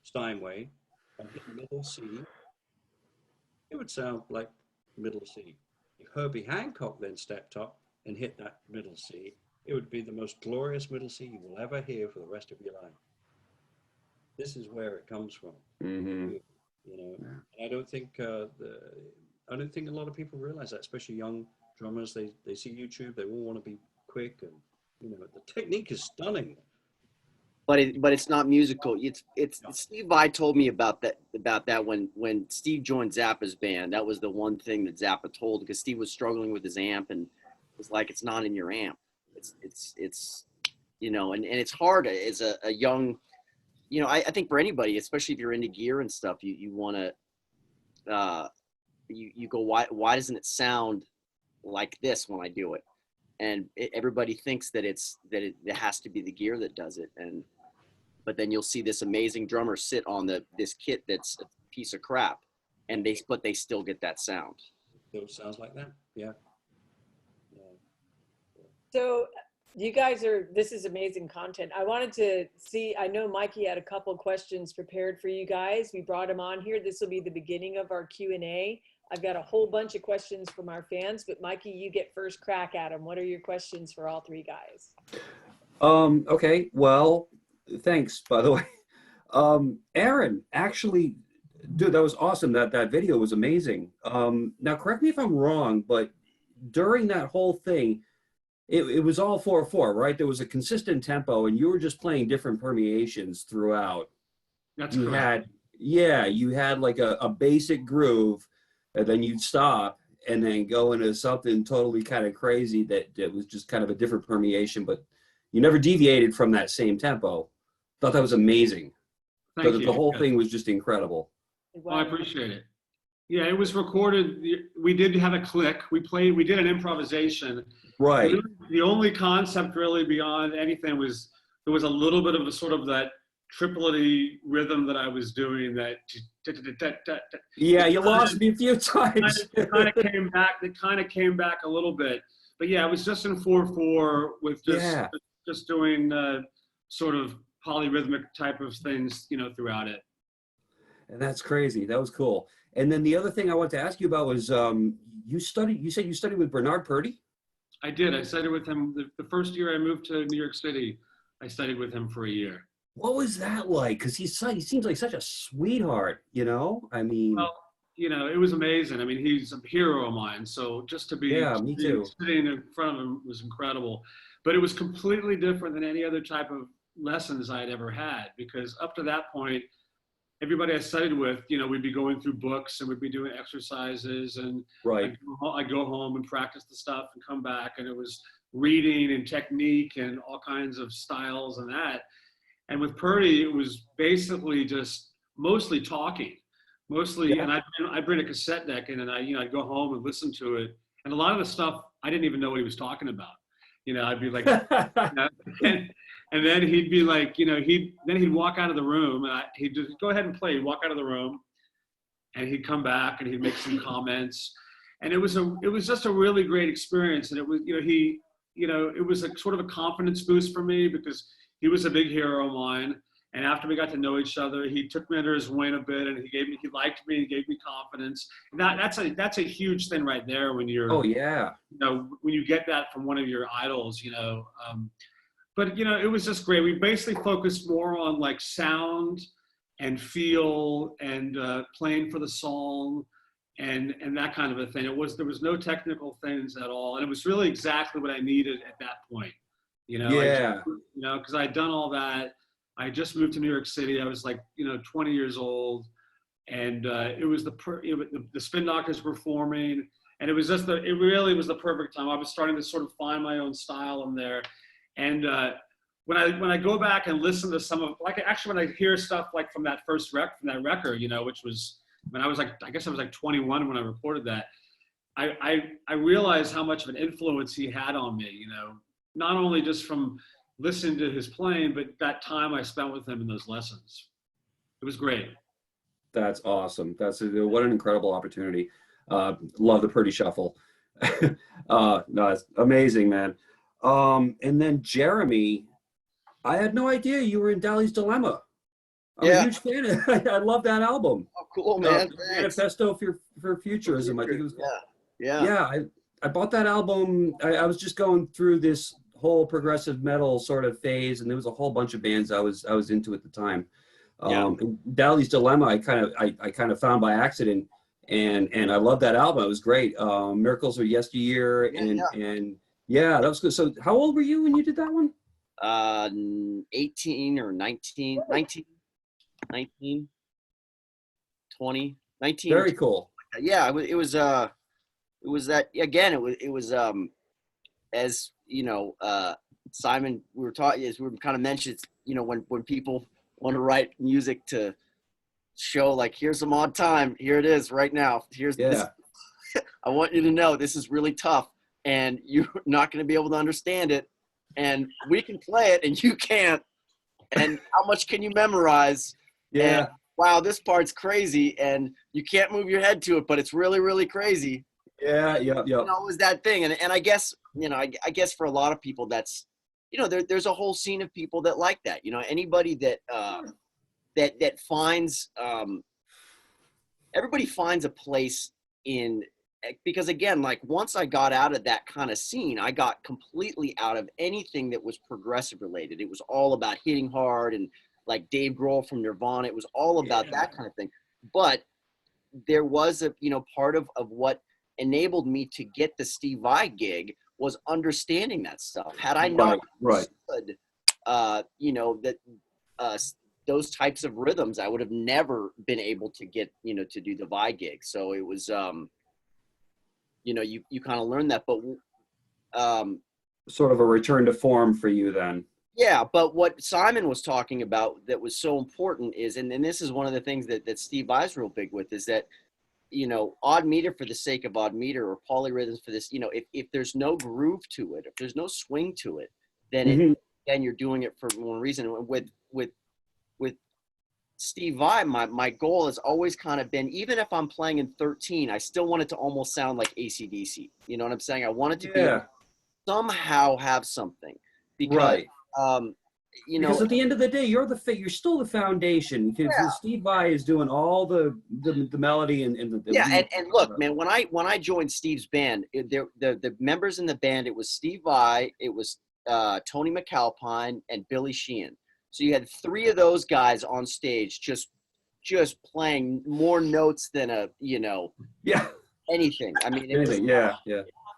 Steinway, and hit middle C, it would sound like middle C. If Herbie Hancock then stepped up and hit that middle C, it would be the most glorious middle C you will ever hear for the rest of your life. This is where it comes from. You know, and I don't think a lot of people realize that, especially young drummers. They see YouTube, they all want to be quick, and you know, the technique is stunning. But it's not musical. It's Steve Vai told me about that when Steve joined Zappa's band. That was the one thing that Zappa told, because Steve was struggling with his amp and was like, it's not in your amp. It's you know, and it's hard as a young, you know, I think for anybody, especially if you're into gear and stuff, you want to you go, why doesn't it sound like this when I do it? everybody thinks that it has to be the gear that does it. But then you'll see this amazing drummer sit on this kit that's a piece of crap, but they still get that sound. Those sounds like that. Yeah. So this is amazing content. I wanted to see, I know Mikey had a couple of questions prepared for you guys. We brought him on here. This will be the beginning of our Q&A. I've got a whole bunch of questions from our fans, but Mikey, you get first crack at them. What are your questions for all three guys? Okay, well, thanks, by the way. Aaron, actually, dude, that was awesome. That video was amazing. Now, correct me if I'm wrong, but during that whole thing, it was all 4/4, right? There was a consistent tempo, and you were just playing different permeations throughout. That's You correct. you had like a basic groove, and then you'd stop and then go into something totally kind of crazy that was just kind of a different permeation, but you never deviated from that same tempo. Thought that was amazing. Thank The you. whole Yeah. thing was just incredible. Well, I appreciate it. Yeah, it was recorded. We did have a click. We did an improvisation. Right. Really, the only concept really beyond anything was there was a little bit of a sort of that triplet rhythm that I was doing that. Yeah, you lost me a few times. It kind of came back. It kind of came back a little bit, but yeah, it was just in 4/4 with just doing sort of polyrhythmic type of things, throughout it. And that's crazy. That was cool. And then the other thing I wanted to ask you about was you said you studied with Bernard Purdie? I did. I studied with him the first year I moved to New York City. I studied with him for a year. What was that like? Because he seems like such a sweetheart, I mean. Well, it was amazing. I mean, he's a hero of mine. So just to be me too. sitting in front of him was incredible. But it was completely different than any other type of lessons I had ever had, because up to that point, everybody I studied with, we'd be going through books and we'd be doing exercises, and Right. I'd go home and practice the stuff and come back, and it was reading and technique and all kinds of styles and that. And with Purdy, it was basically just mostly talking, Yeah. and I'd bring a cassette deck in, and I'd go home and listen to it. And a lot of the stuff, I didn't even know what he was talking about. I'd be like, and then he'd be like, then he'd walk out of the room, and he'd just go ahead and play. He'd walk out of the room, and he'd come back, and he'd make some comments, and it was just a really great experience. And it was, it was a sort of a confidence boost for me, because he was a big hero of mine. And after we got to know each other, he took me under his wing a bit, and he liked me, he gave me confidence. And that's a huge thing right there when you're, Oh yeah. when you get that from one of your idols, but it was just great. We basically focused more on like sound and feel and playing for the song and that kind of a thing. There was no technical things at all, and it was really exactly what I needed at that point. Yeah. Because I'd done all that. I just moved to New York City. I was like 20 years old, and it was the Spin Doctors were forming, and it really was the perfect time. I was starting to sort of find my own style in there. And when I go back and listen to some of, like, actually when I hear stuff like from that record, which was when I was like, I guess I was like 21 when I recorded that, I realized how much of an influence he had on me, not only just from listening to his playing, but that time I spent with him in those lessons. It was great. That's awesome. What an incredible opportunity. Love the Purdie Shuffle. No, it's amazing, man. And then Jeremy, I had no idea you were in Dali's Dilemma. I'm a huge fan. I love that album. Oh, cool, man. Manifesto for Futurism. I think it was. Yeah. I bought that album. I was just going through this whole progressive metal sort of phase, and there was a whole bunch of bands I was into at the time. Dali's Dilemma, I kind of found by accident, and I love that album. It was great. Miracles of Yesteryear, and yeah, that was good. So how old were you when you did that one? 18 or 19, 20, 19. Very cool. Yeah, it was that, again, it was as Simon, we were talking, as we kind of mentioned, when people want to write music to show, like, here's some odd time, here it is right now, here's this. I want you to know this is really tough, and you're not going to be able to understand it. And we can play it and you can't. And how much can you memorize? Yeah. And wow, this part's crazy, and you can't move your head to it, but it's really, really crazy. Yeah. Yeah. Yeah. You know, it was that thing. And I guess, you know, I guess for a lot of people, that's, you know, there's a whole scene of people that like that. You know, anybody that that finds everybody finds a place in, because again, like once I got out of that kind of scene, I got completely out of anything that was progressive related. It was all about hitting hard, and like Dave Grohl from Nirvana, it was all about that kind of thing. But there was a, you know, part of what enabled me to get the Steve Vai gig was understanding that stuff. Had I not understood, you know, that those types of rhythms, I would have never been able to get, you know, to do the Vai gig. So it was, you know, you kind of learn that, but sort of a return to form for you then. yeah. But what Simon was talking about that was so important is, and this is one of the things that Steve Vai's real big with, is that, you know, odd meter for the sake of odd meter, or polyrhythms for this, you know, if there's no groove to it, if there's no swing to it, then then you're doing it for one reason. With Steve Vai, my goal has always kind of been, even if I'm playing in 13, I still want it to almost sound like AC/DC. You know what I'm saying? I want it to be somehow have something, because you know, because at the end of the day, you're still the foundation. Steve Vai is doing all the melody and the and look, man, when I joined Steve's band, the members in the band, it was Steve Vai, it was Tony McAlpine, and Billy Sheehan. So you had three of those guys on stage, just playing more notes than a, you know, anything. I mean, it was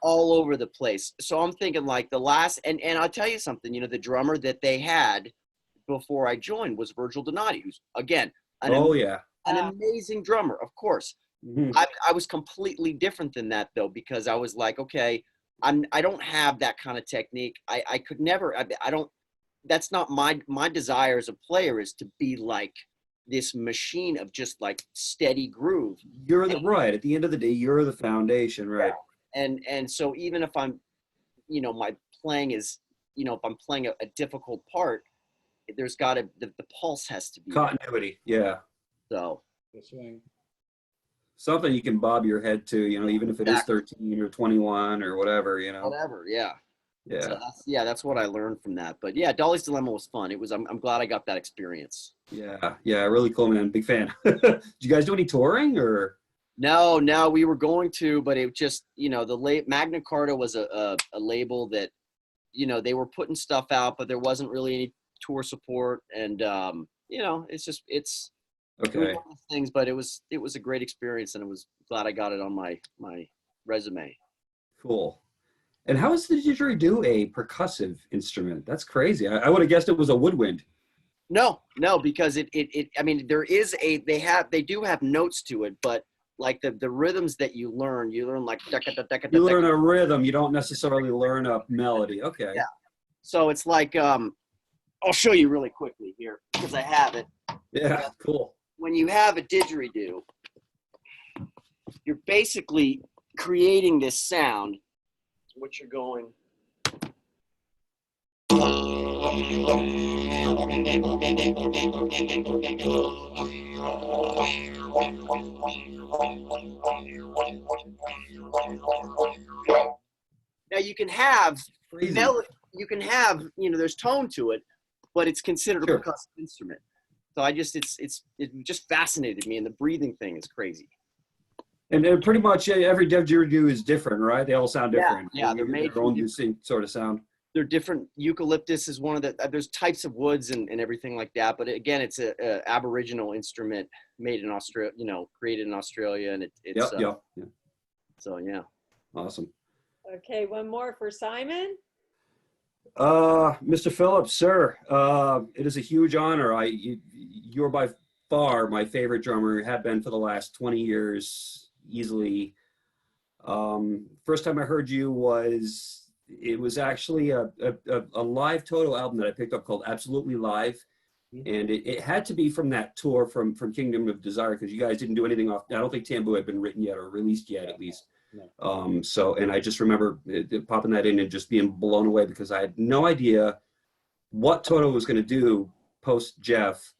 all over the place. So I'm thinking like the last, and I'll tell you something, you know, the drummer that they had before I joined was Virgil Donati, who's again an amazing drummer, of course. I was completely different than that though, because I was like, okay, I don't have that kind of technique. I could never, I don't. That's not my desire as a player, is to be like this machine of just like steady groove. You're right. At the end of the day, you're the foundation, right? And so even if I'm, you know, my playing is, you know, if I'm playing a difficult part, there's got to, the pulse has to be continuity. There. So something you can bob your head to, you know, even if it is 13 or 21 or whatever, you know. Whatever, yeah. Yeah. So that's what I learned from that. But yeah, Dolly's Dilemma was fun. It was. I'm glad I got that experience. Yeah, really cool, man. Big fan. Did you guys do any touring or? No, we were going to, but it just, you know, Magna Carta was a label that, you know, they were putting stuff out, but there wasn't really any tour support, and you know, it's okay. It was one of those things, but it was a great experience, and I was glad I got it on my resume. Cool. And how does the didgeridoo a percussive instrument? That's crazy. I would have guessed it was a woodwind. No, because it I mean, they do have notes to it, but like the rhythms that you learn like you learn a rhythm, you don't necessarily learn a melody. Okay. Yeah. So it's like I'll show you really quickly here because I have it. Yeah, cool. When you have a didgeridoo, you're basically creating this sound. What you're going. Now you can have melody, you can have, you know, there's tone to it, but it's considered a percussive instrument. So it just fascinated me, and the breathing thing is crazy. And pretty much every didgeridoo is different, right? They all sound different. Yeah, they're made their own distinct sort of sound. They're different. Eucalyptus is one of the. There's types of woods and everything like that. But again, it's a Aboriginal instrument made in Australia. You know, created in Australia, and it's. Yeah. So yeah. Awesome. Okay, one more for Simon. Mr. Phillips, sir, it is a huge honor. You're by far my favorite drummer. Have been for the last 20 years. Easily. First time I heard you was actually a live Toto album that I picked up called Absolutely Live, and it had to be from that tour from Kingdom of Desire, because you guys didn't do anything off. I don't think Tambu had been written yet or released yet, at least. No. So, and I just remember popping that in and just being blown away because I had no idea what Toto was going to do post Jeff,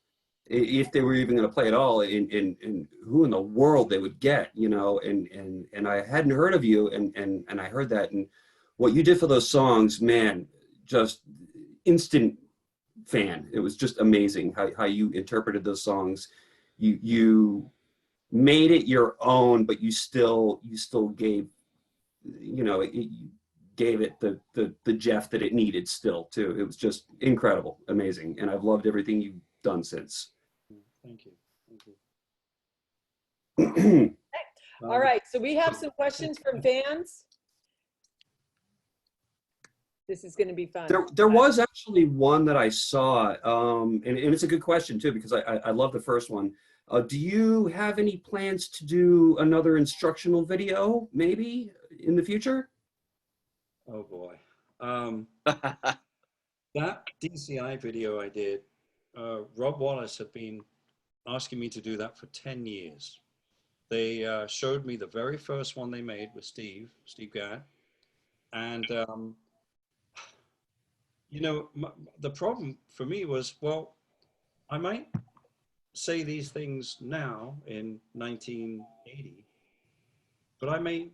if they were even going to play at all, and who in the world they would get, you know, and I hadn't heard of you, and I heard that, and what you did for those songs, man, just instant fan. It was just amazing how you interpreted those songs. You made it your own, but you still gave, you know, you gave it the Jeff that it needed still too. It was just incredible, amazing, and I've loved everything you've done since. Thank you. Thank you. All right, so we have some questions from fans. This is going to be fun. There was actually one that I saw, and it's a good question too, because I love the first one. Do you have any plans to do another instructional video maybe in the future? Oh boy. That DCI video I did, Rob Wallace had been asking me to do that for 10 years. They showed me the very first one they made with Steve Gadd. And, you know, the problem for me was, well, I might say these things now in 1980, but I may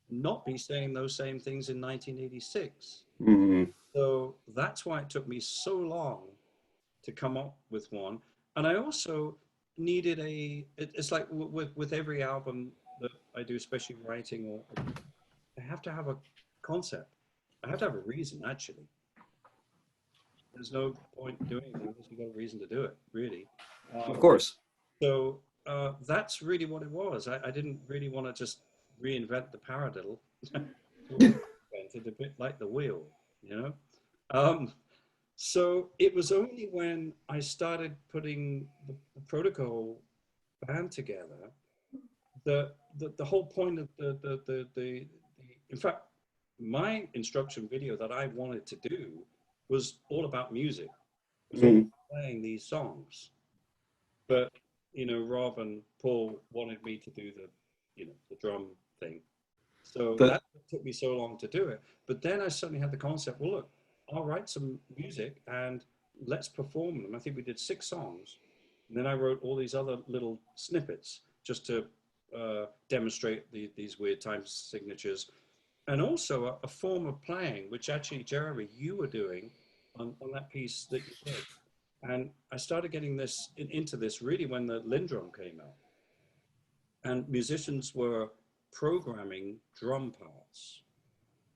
not be saying those same things in 1986. Mm-hmm. So that's why it took me so long to come up with one. And I also needed it's like with every album that I do, especially writing, or I have to have a concept. I have to have a reason, actually. There's no point doing anything unless you've got a reason to do it, really. Of course. So that's really what it was. I didn't really want to just reinvent the paradiddle. Invented a bit like the wheel, you know? So it was only when I started putting the Protocol band together that the whole point of in fact, my instruction video that I wanted to do was all about music. It was all about playing these songs. But, you know, Rob and Paul wanted me to do the drum thing. So that took me so long to do it. But then I suddenly had the concept, well, look, I'll write some music and let's perform them. I think we did 6 songs. And then I wrote all these other little snippets just to demonstrate these weird time signatures. And also a form of playing, which actually, Jeremy, you were doing on that piece that you did. And I started getting into this really when the Lindrum came out. And musicians were programming drum parts.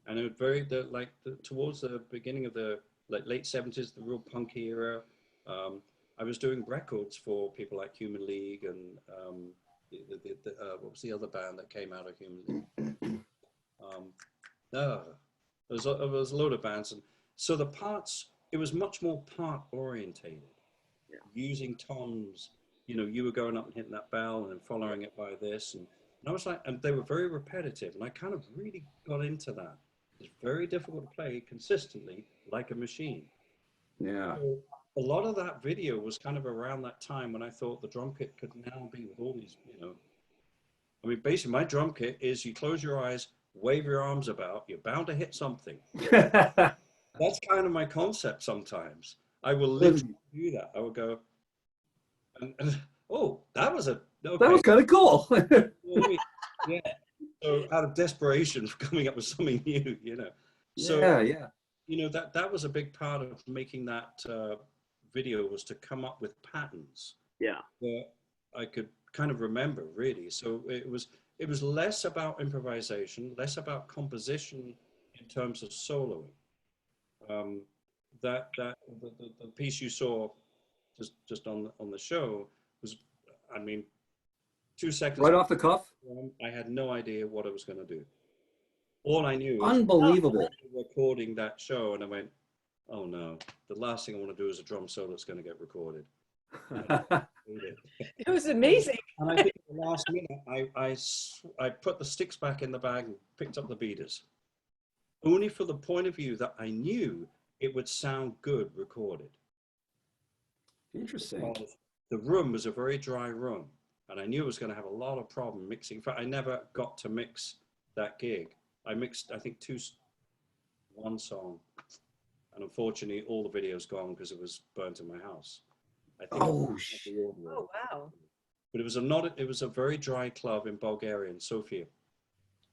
And it was towards the beginning of the late 70s, the real punk era. I was doing records for people like Human League and what was the other band that came out of Human League? There was a load of bands. And so the parts, it was much more part orientated. Yeah. Using toms, you know, you were going up and hitting that bell and then following it by this. And I was like, and they were very repetitive. And I kind of really got into that. It's very difficult to play consistently like a machine. Yeah. So a lot of that video was kind of around that time when I thought the drum kit could now be with all these, you know, I mean, basically my drum kit is you close your eyes, wave your arms about, you're bound to hit something. That's kind of my concept sometimes. I will literally do that. I will go, oh, that was okay. That was kind of cool. Yeah. So out of desperation for coming up with something new, you know. So, yeah. You know, that was a big part of making that video, was to come up with patterns. Yeah. That I could kind of remember, really. So it was less about improvisation, less about composition in terms of soloing. The piece you saw just on the show was, I mean, 2 seconds Right off the cuff. I had no idea what I was going to do. All I knew was Unbelievable. recording that show, and I went, oh no, the last thing I want to do is a drum solo that's going to get recorded. It was amazing. And I think at the last minute, I put the sticks back in the bag and picked up the beaters, only for the point of view that I knew it would sound good recorded. Interesting. The room was a very dry room, and I knew it was going to have a lot of problem mixing. In fact, I never got to mix that gig, I mixed, I think, one song. And unfortunately, all the video's gone because it was burnt in my house. I think Oh, the audio. Oh, wow. But it was a very dry club in Bulgaria, in Sofia.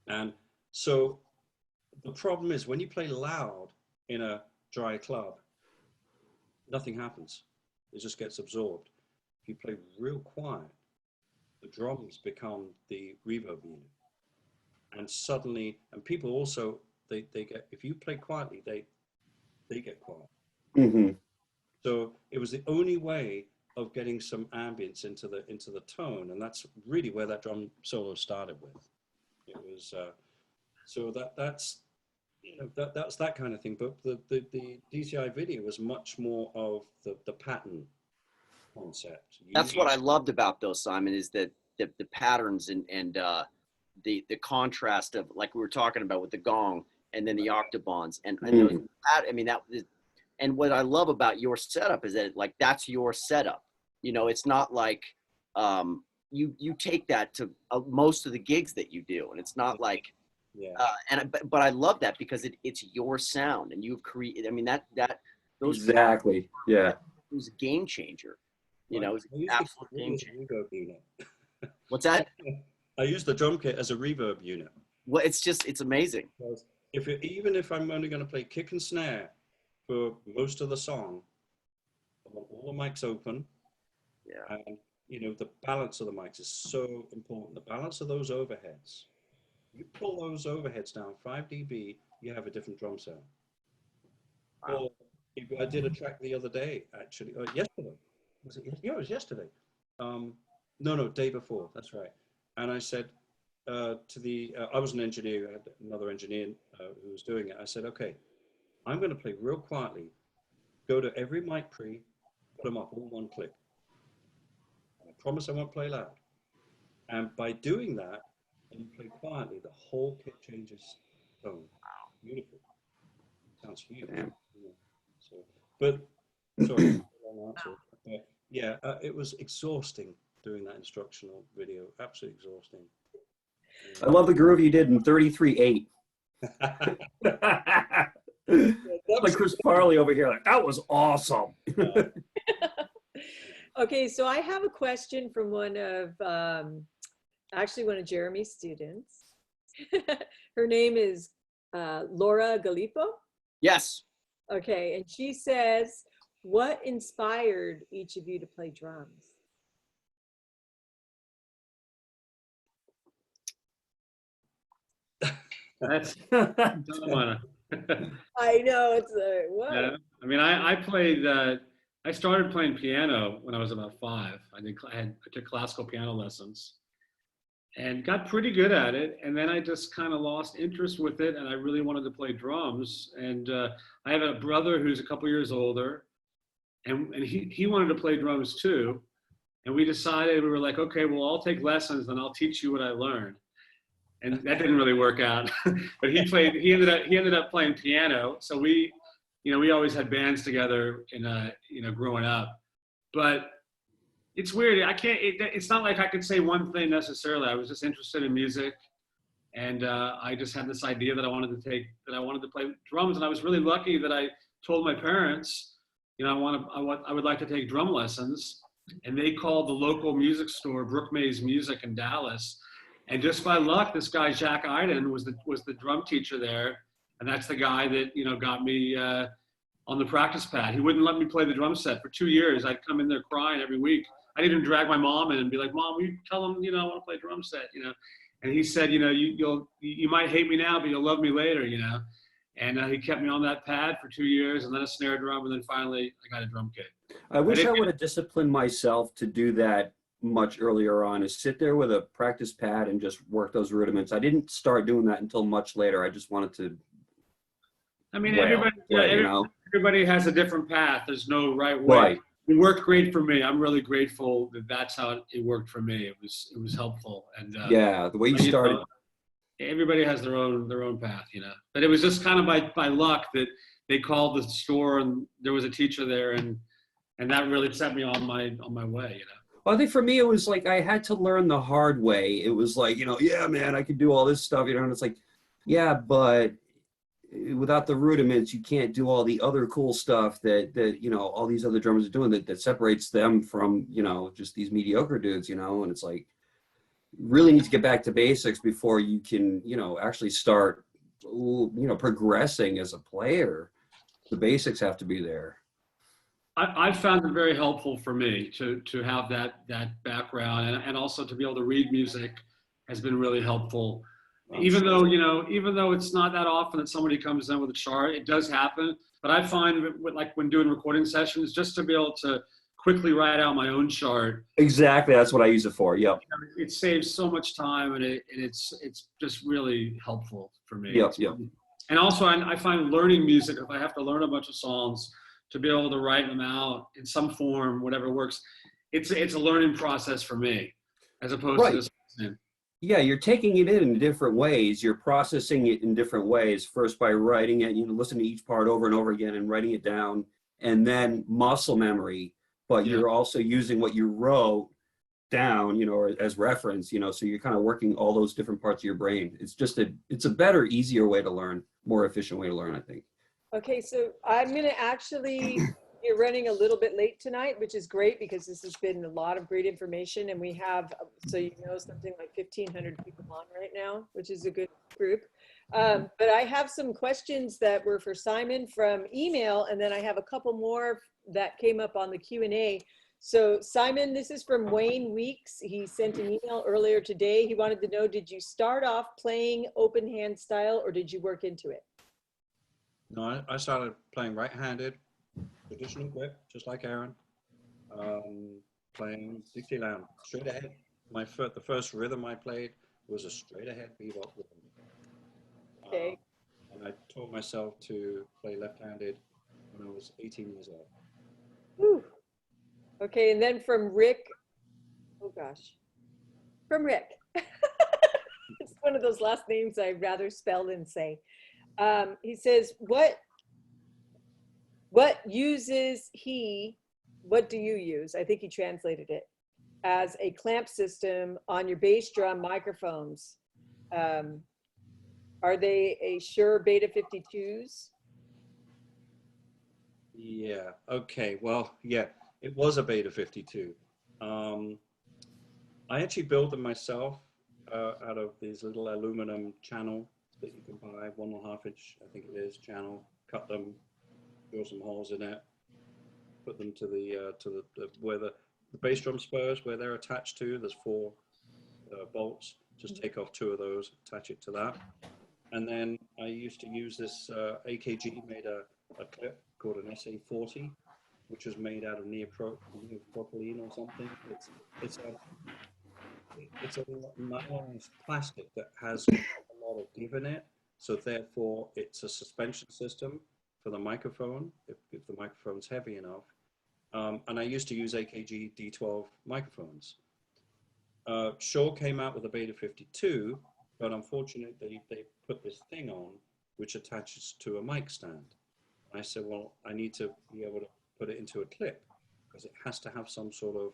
And so the problem is when you play loud in a dry club, nothing happens. It just gets absorbed. If you play real quiet, the drums become the reverb unit. And suddenly, and people also, they get, if you play quietly, they get quiet. Mm-hmm. So it was the only way of getting some ambience into the tone, and that's really where that drum solo started with. It was so that's that's that kind of thing. But the DCI video was much more of the pattern concept. That's what I loved about those, Simon, is that the patterns and the contrast of, like we were talking about with the gong and then the octobans and those, I mean, that is, and what I love about your setup is that, like, that's your setup. You know, it's not like you take that to most of the gigs that you do, and it's not like but I love that because it's your sound, and you've created. I mean, those Exactly. Yeah. It was a game changer. You know, it was an absolute game changer. What's that? I use the drum kit as a reverb unit. Well, it's amazing. Even if I'm only going to play kick and snare for most of the song, I want all the mics open. Yeah. And you know, the balance of the mics is so important. The balance of those overheads. You pull those overheads down 5 dB, you have a different drum sound. Wow. Or I did a track the other day, actually, or yesterday. Was it? Yeah, it was yesterday. No, day before. That's right. And I said to the, I was an engineer, I had another engineer who was doing it. I said, okay, I'm going to play real quietly. Go to every mic pre, put them up all one click. I promise I won't play loud. And by doing that, and you play quietly, the whole kit changes tone. Wow. Beautiful. Sounds huge. Yeah. So, but sorry, long answer. But yeah, it was exhausting doing that instructional video. Absolutely exhausting. I love the groove you did in 33/8. Like Chris Farley over here, like, that was awesome. Okay, so I have a question from one of Jeremy's students. Her name is Laura Gallipo. Yes. Okay, and she says, what inspired each of you to play drums? That's don't wanna. I know, it's what? Yeah, I mean, I started playing piano when I was about 5. I took classical piano lessons and got pretty good at it. And then I just kind of lost interest with it, and I really wanted to play drums. And I have a brother who's a couple years older, and he wanted to play drums too. And we decided, we were like, okay, well, I'll take lessons and I'll teach you what I learned. And that didn't really work out. But he ended up playing piano. So we always had bands together growing up. But it's weird. It's not like I could say one thing necessarily. I was just interested in music, and I just had this idea that I wanted to play drums. And I was really lucky that I told my parents, I would like to take drum lessons. And they called the local music store, Brook Mays Music in Dallas. And just by luck, this guy Jack Iden was the drum teacher there, and that's the guy that got me on the practice pad. He wouldn't let me play the drum set for 2 years. I'd come in there crying every week. I'd even drag my mom in and be like, "Mom, will you tell him I want to play drum set?" And he said, you might hate me now, but you'll love me later. And he kept me on that pad for 2 years, and then a snare drum, and then finally I got a drum kit. I wish I would have disciplined myself to do that much earlier on, is sit there with a practice pad and just work those rudiments. I didn't start doing that until much later. I just wanted to. I mean, everybody has a different path. There's no right way. Right. It worked great for me. I'm really grateful that that's how it worked for me. It was helpful. And yeah, the way you started. Everybody has their own path, But it was just kind of by luck that they called the store and there was a teacher there, and that really set me on my way, I think for me, it was like I had to learn the hard way. It was like, yeah, man, I can do all this stuff, and it's like, yeah, but without the rudiments, you can't do all the other cool stuff that all these other drummers are doing that separates them from, just these mediocre dudes, and it's like, really need to get back to basics before you can, actually start, progressing as a player. The basics have to be there. I found it very helpful for me to have that background, and also to be able to read music has been really helpful. Even though it's not that often that somebody comes in with a chart, it does happen. But I find like when doing recording sessions, just to be able to quickly write out my own chart. Exactly, that's what I use it for. Yep. It saves so much time, and it's just really helpful for me. Yep. Yep. And also, I find learning music, if I have to learn a bunch of songs, to be able to write them out in some form, whatever works, it's a learning process for me, as opposed to this. Yeah, you're taking it in different ways. You're processing it in different ways. First by writing it, listen to each part over and over again and writing it down, and then muscle memory. But you're also using what you wrote down, as reference, so you're kind of working all those different parts of your brain. It's a better, easier way to learn, more efficient way to learn, I think. Okay, so I'm going to actually, you're running a little bit late tonight, which is great because this has been a lot of great information, and we have, something like 1,500 people on right now, which is a good group. But I have some questions that were for Simon from email, and then I have a couple more that came up on the Q&A. So Simon, this is from Wayne Weeks. He sent an email earlier today. He wanted to know, did you start off playing open hand style, or did you work into it? No, I started playing right-handed, traditional grip, just like Aaron. Playing Dixieland, straight ahead. The first rhythm I played was a straight ahead bebop rhythm. Okay. And I taught myself to play left-handed when I was 18 years old. Whew. Okay, and then from Rick, from Rick. It's one of those last names I'd rather spell than say. He says, what do you use? I think he translated it as a clamp system on your bass drum microphones. Are they a Shure Beta 52s? Yeah, okay, well, yeah, it was a Beta 52. I actually built them myself out of these little aluminum channel that you can buy, 1.5 inch, I think it is, channel, cut them, drill some holes in it, put them to the where the bass drum spurs, where they're attached to, there's 4 bolts, just take off 2 of those, attach it to that. And then I used to use this, AKG made a clip called an SA40, which was made out of neopropylene or something. It's a nylon plastic that has a lot of give in it, so therefore it's a suspension system for the microphone if the microphone's heavy enough. And I used to use AKG D12 microphones. Shure came out with a Beta 52, but unfortunately they put this thing on which attaches to a mic stand. I said, well, I need to be able to put it into a clip because it has to have some sort of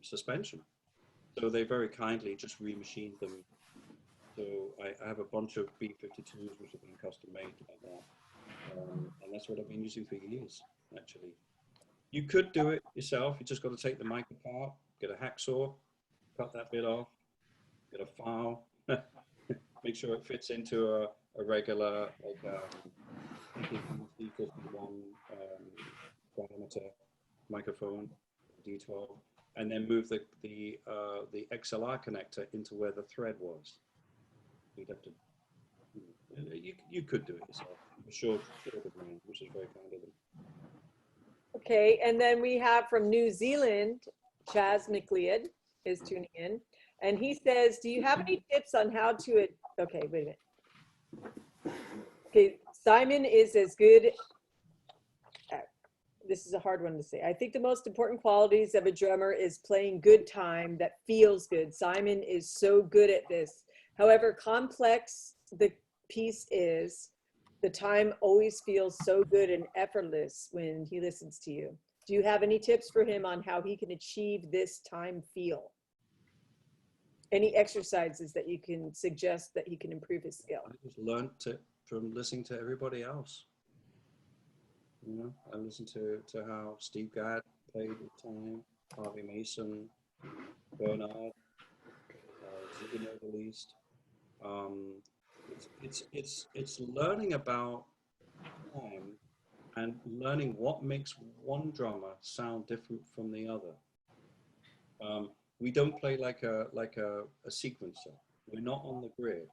suspension. So they very kindly just remachined them. So I have a bunch of B52s which have been custom made like that. And that's what I've been using for years, actually. You could do it yourself. You just got to take the mic apart, get a hacksaw, cut that bit off, get a file, make sure it fits into a regular, like D51 diameter microphone, D12, and then move the XLR connector into where the thread was. You'd have to, you could do it yourself. For sure, which is very kind of them. Okay, and then we have from New Zealand, Chaz McLeod is tuning in, and he says, do you have any tips on how to, okay, wait a minute. Okay, Simon is as good, this is a hard one to say. I think the most important qualities of a drummer is playing good time that feels good. Simon is so good at this. However complex the piece is, the time always feels so good and effortless when he listens to you. Do you have any tips for him on how he can achieve this time feel? Any exercises that you can suggest that he can improve his skill? I just learned it from listening to everybody else. You know, I listened to how Steve Gadd played at the time, Harvey Mason, Bernard, Ziggy Novelist. It's learning about time and learning what makes one drummer sound different from the other. We don't play like a sequencer. We're not on the grid.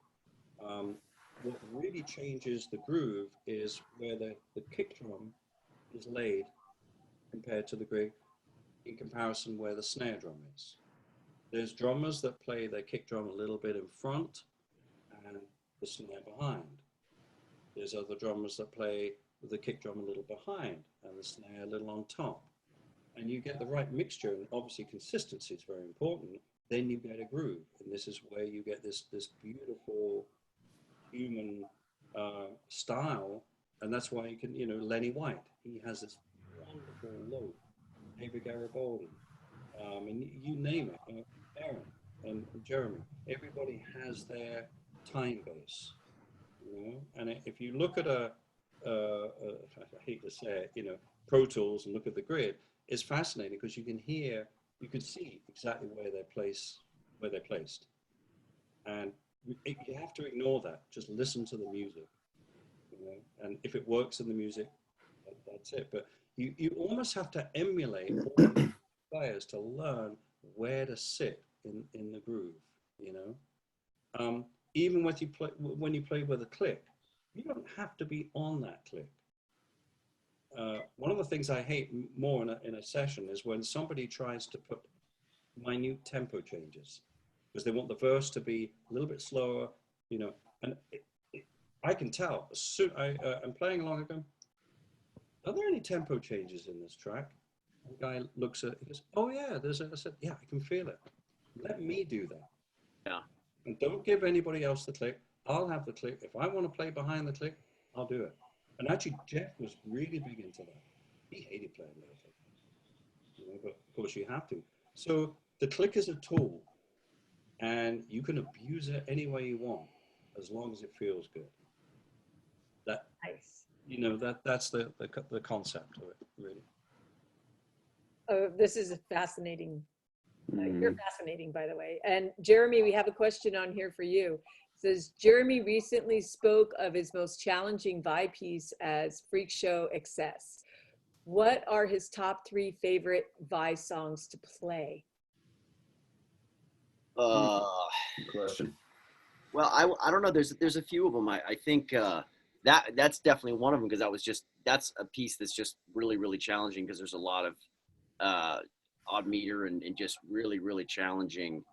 What really changes the groove is where the kick drum is laid compared to the grid, in comparison where the snare drum is. There's drummers that play their kick drum a little bit in front and the snare behind. There's other drummers that play with the kick drum a little behind and the snare a little on top. And you get the right mixture, and obviously consistency is very important. Then you get a groove, and this is where you get this beautiful human style, and that's why you can, you know, Lenny White, he has this wonderful low, David Garibaldi, and you name it, Aaron and Jeremy, everybody has their time base, you know. And if you look at I hate to say it, you know, Pro Tools, and look at the grid, it's fascinating because you can see exactly where they're placed, and you have to ignore that. Just listen to the music, you know, and if it works in the music, that's it. But you almost have to emulate all the players to learn where to sit in the groove, you know. Even when you play with a click, you don't have to be on that click. One of the things I hate more in a session is when somebody tries to put minute tempo changes, because they want the verse to be a little bit slower, you know. And I can tell as soon I'm playing along, I go, are there any tempo changes in this track? And the guy looks at it, he goes, oh yeah, I said, yeah, I can feel it. Let me do that. Yeah. And don't give anybody else the click. I'll have the click. If I want to play behind the click, I'll do it. And actually, Jeff was really big into that. He hated playing with a click, you know, but of course you have to. So the click is a tool, and you can abuse it any way you want, as long as it feels good. That, Nice. you know, that's the concept of it, really. Oh, this is fascinating. You're Mm. fascinating, by the way. And Jeremy, we have a question on here for you. It says, Jeremy recently spoke of his most challenging vibe piece as Freak Show Excess. What are his top 3 favorite vibe songs to play? Uh, Good question. well, I don't know. There's a few of them. I think that's definitely one of them, because that's a piece that's just really, really challenging, because there's a lot of odd meter and just really challenging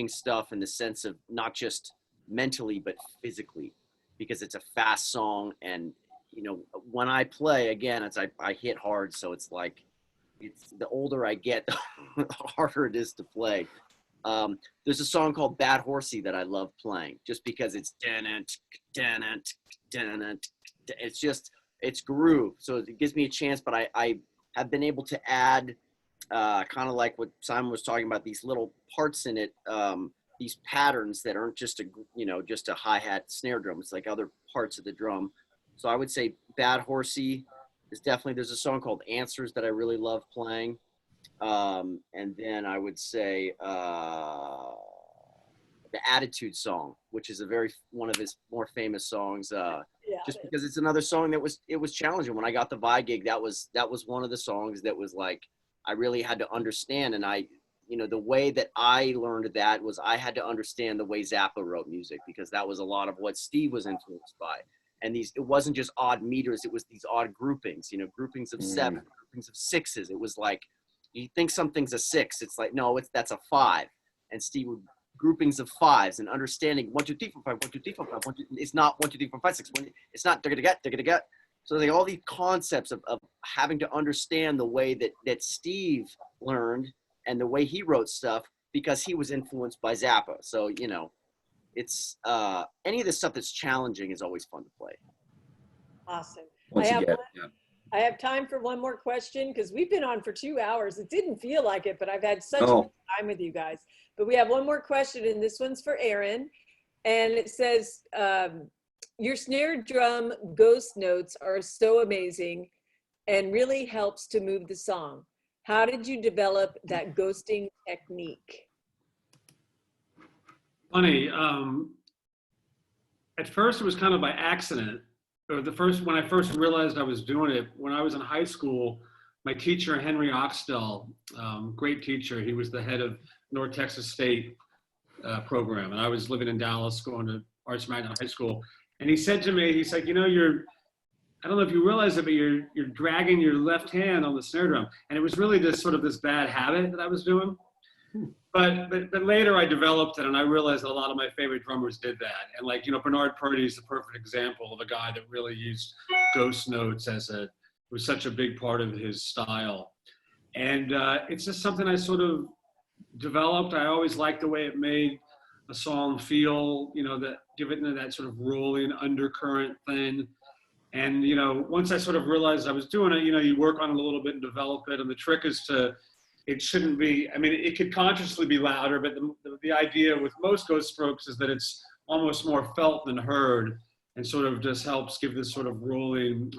stuff, in the sense of not just mentally but physically, because it's a fast song. And you know, when I play, again, it's I hit hard, so it's like, it's the older I get, the harder it is to play. There's a song called Bad Horsey that I love playing, just because it's it's groove, so it gives me a chance. But I have been able to add kind of like what Simon was talking about, these little parts in it, these patterns that aren't just just a hi-hat snare drum. It's like other parts of the drum. So I would say Bad Horsey is definitely. There's a song called Answers that I really love playing. And then I would say the Attitude song, which is one of his more famous songs, just because it's another song that was challenging. When I got the Vi gig, that was one of the songs that was like, I really had to understand. And the way that I learned that was I had to understand the way Zappa wrote music, because that was a lot of what Steve was influenced by. And it wasn't just odd meters, it was these odd groupings, groupings of 7, groupings of 6s. It was like, you think something's a 6, it's like, no, that's a 5. And Steve would groupings of 5s, and understanding 1, 2, 3, 4, 5, 1, 2, 3, 4, 5, 1, 2, it's not 1, 2, 3, 4, 5, 6. It's not they're gonna get. So like all these concepts of having to understand the way that Steve learned and the way he wrote stuff, because he was influenced by Zappa. So, it's any of the stuff that's challenging is always fun to play. Awesome. Once I have again, one, yeah. I have time for one more question because we've been on for 2 hours. It didn't feel like it, but I've had such a Oh. good time with you guys. But we have one more question, and this one's for Aaron. And it says, your snare drum ghost notes are so amazing and really helps to move the song. How did you develop that ghosting technique? Funny. At first, it was kind of by accident. Or when I first realized I was doing it, when I was in high school, my teacher, Henry Oxtell, great teacher, he was the head of North Texas State program. And I was living in Dallas, going to Arts Magnet High School. And he said to me, he's like, I don't know if you realize it, but you're dragging your left hand on the snare drum. And it was really this bad habit that I was doing. But later I developed it, and I realized that a lot of my favorite drummers did that. And Bernard Purdy is the perfect example of a guy that really used ghost notes was such a big part of his style. And it's just something I sort of developed. I always liked the way it made a song feel, that give it that sort of rolling undercurrent thing. And, once I sort of realized I was doing it, you work on it a little bit and develop it. And the trick is it shouldn't be, it could consciously be louder, but the idea with most ghost strokes is that it's almost more felt than heard, and sort of just helps give this sort of rolling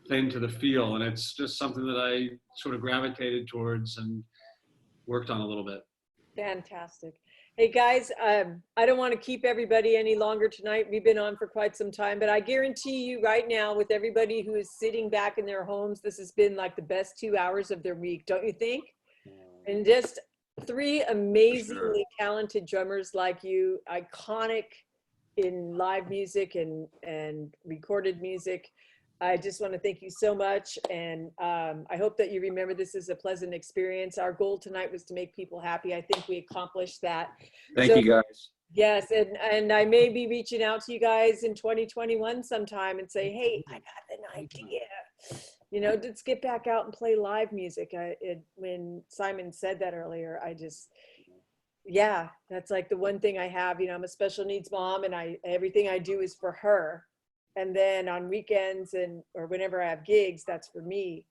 thing to the feel. And it's just something that I sort of gravitated towards and worked on a little bit. Fantastic. Hey guys, I don't want to keep everybody any longer tonight. We've been on for quite some time, but I guarantee you right now, with everybody who is sitting back in their homes, this has been like the best 2 hours of their week, don't you think? And just 3 amazingly talented drummers like you, iconic in live music and recorded music. I just want to thank you so much. And I hope that you remember this is a pleasant experience. Our goal tonight was to make people happy. I think we accomplished that. Thank you, guys. Yes, and I may be reaching out to you guys in 2021 sometime and say, hey, I got an idea. Let's get back out and play live music. When Simon said that earlier, that's like the one thing I have. I'm a special needs mom, and everything I do is for her. And then on weekends or whenever I have gigs, that's for me.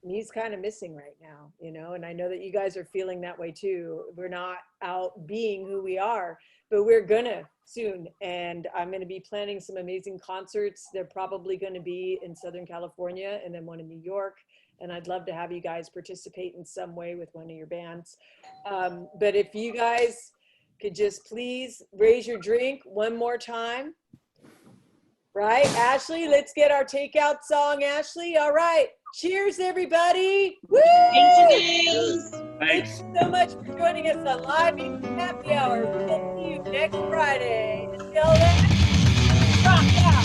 And he's kind of missing right now, and I know that you guys are feeling that way too. We're not out being who we are, but we're gonna soon. And I'm gonna be planning some amazing concerts. They're probably gonna be in Southern California and then one in New York. And I'd love to have you guys participate in some way with one of your bands. But if you guys could just please raise your drink one more time. Right, Ashley, let's get our takeout song, Ashley. All right, cheers, everybody. Woo! Thanks. Thanks. Thank you so much for joining us on Live Music Happy Hour. We'll see you next Friday. Until then, rock out.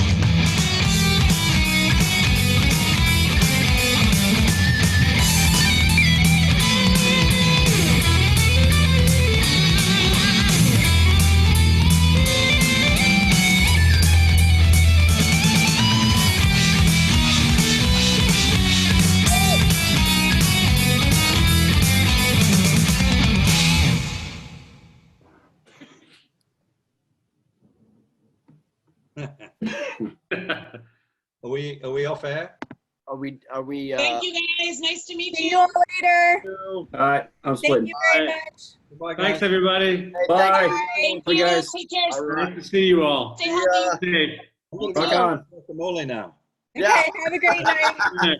Are we off air? Are we? Thank you guys. Nice to meet See you you. all later. All right, I'm Thank splitting. you very much. Bye, guys. Thanks, everybody. Hey, Bye. Thank Bye, you. guys. Take care. All Nice to see you all. Stay healthy. Safe. I'm gonna Rock go on. guacamole now. Yeah. Okay, have a great night.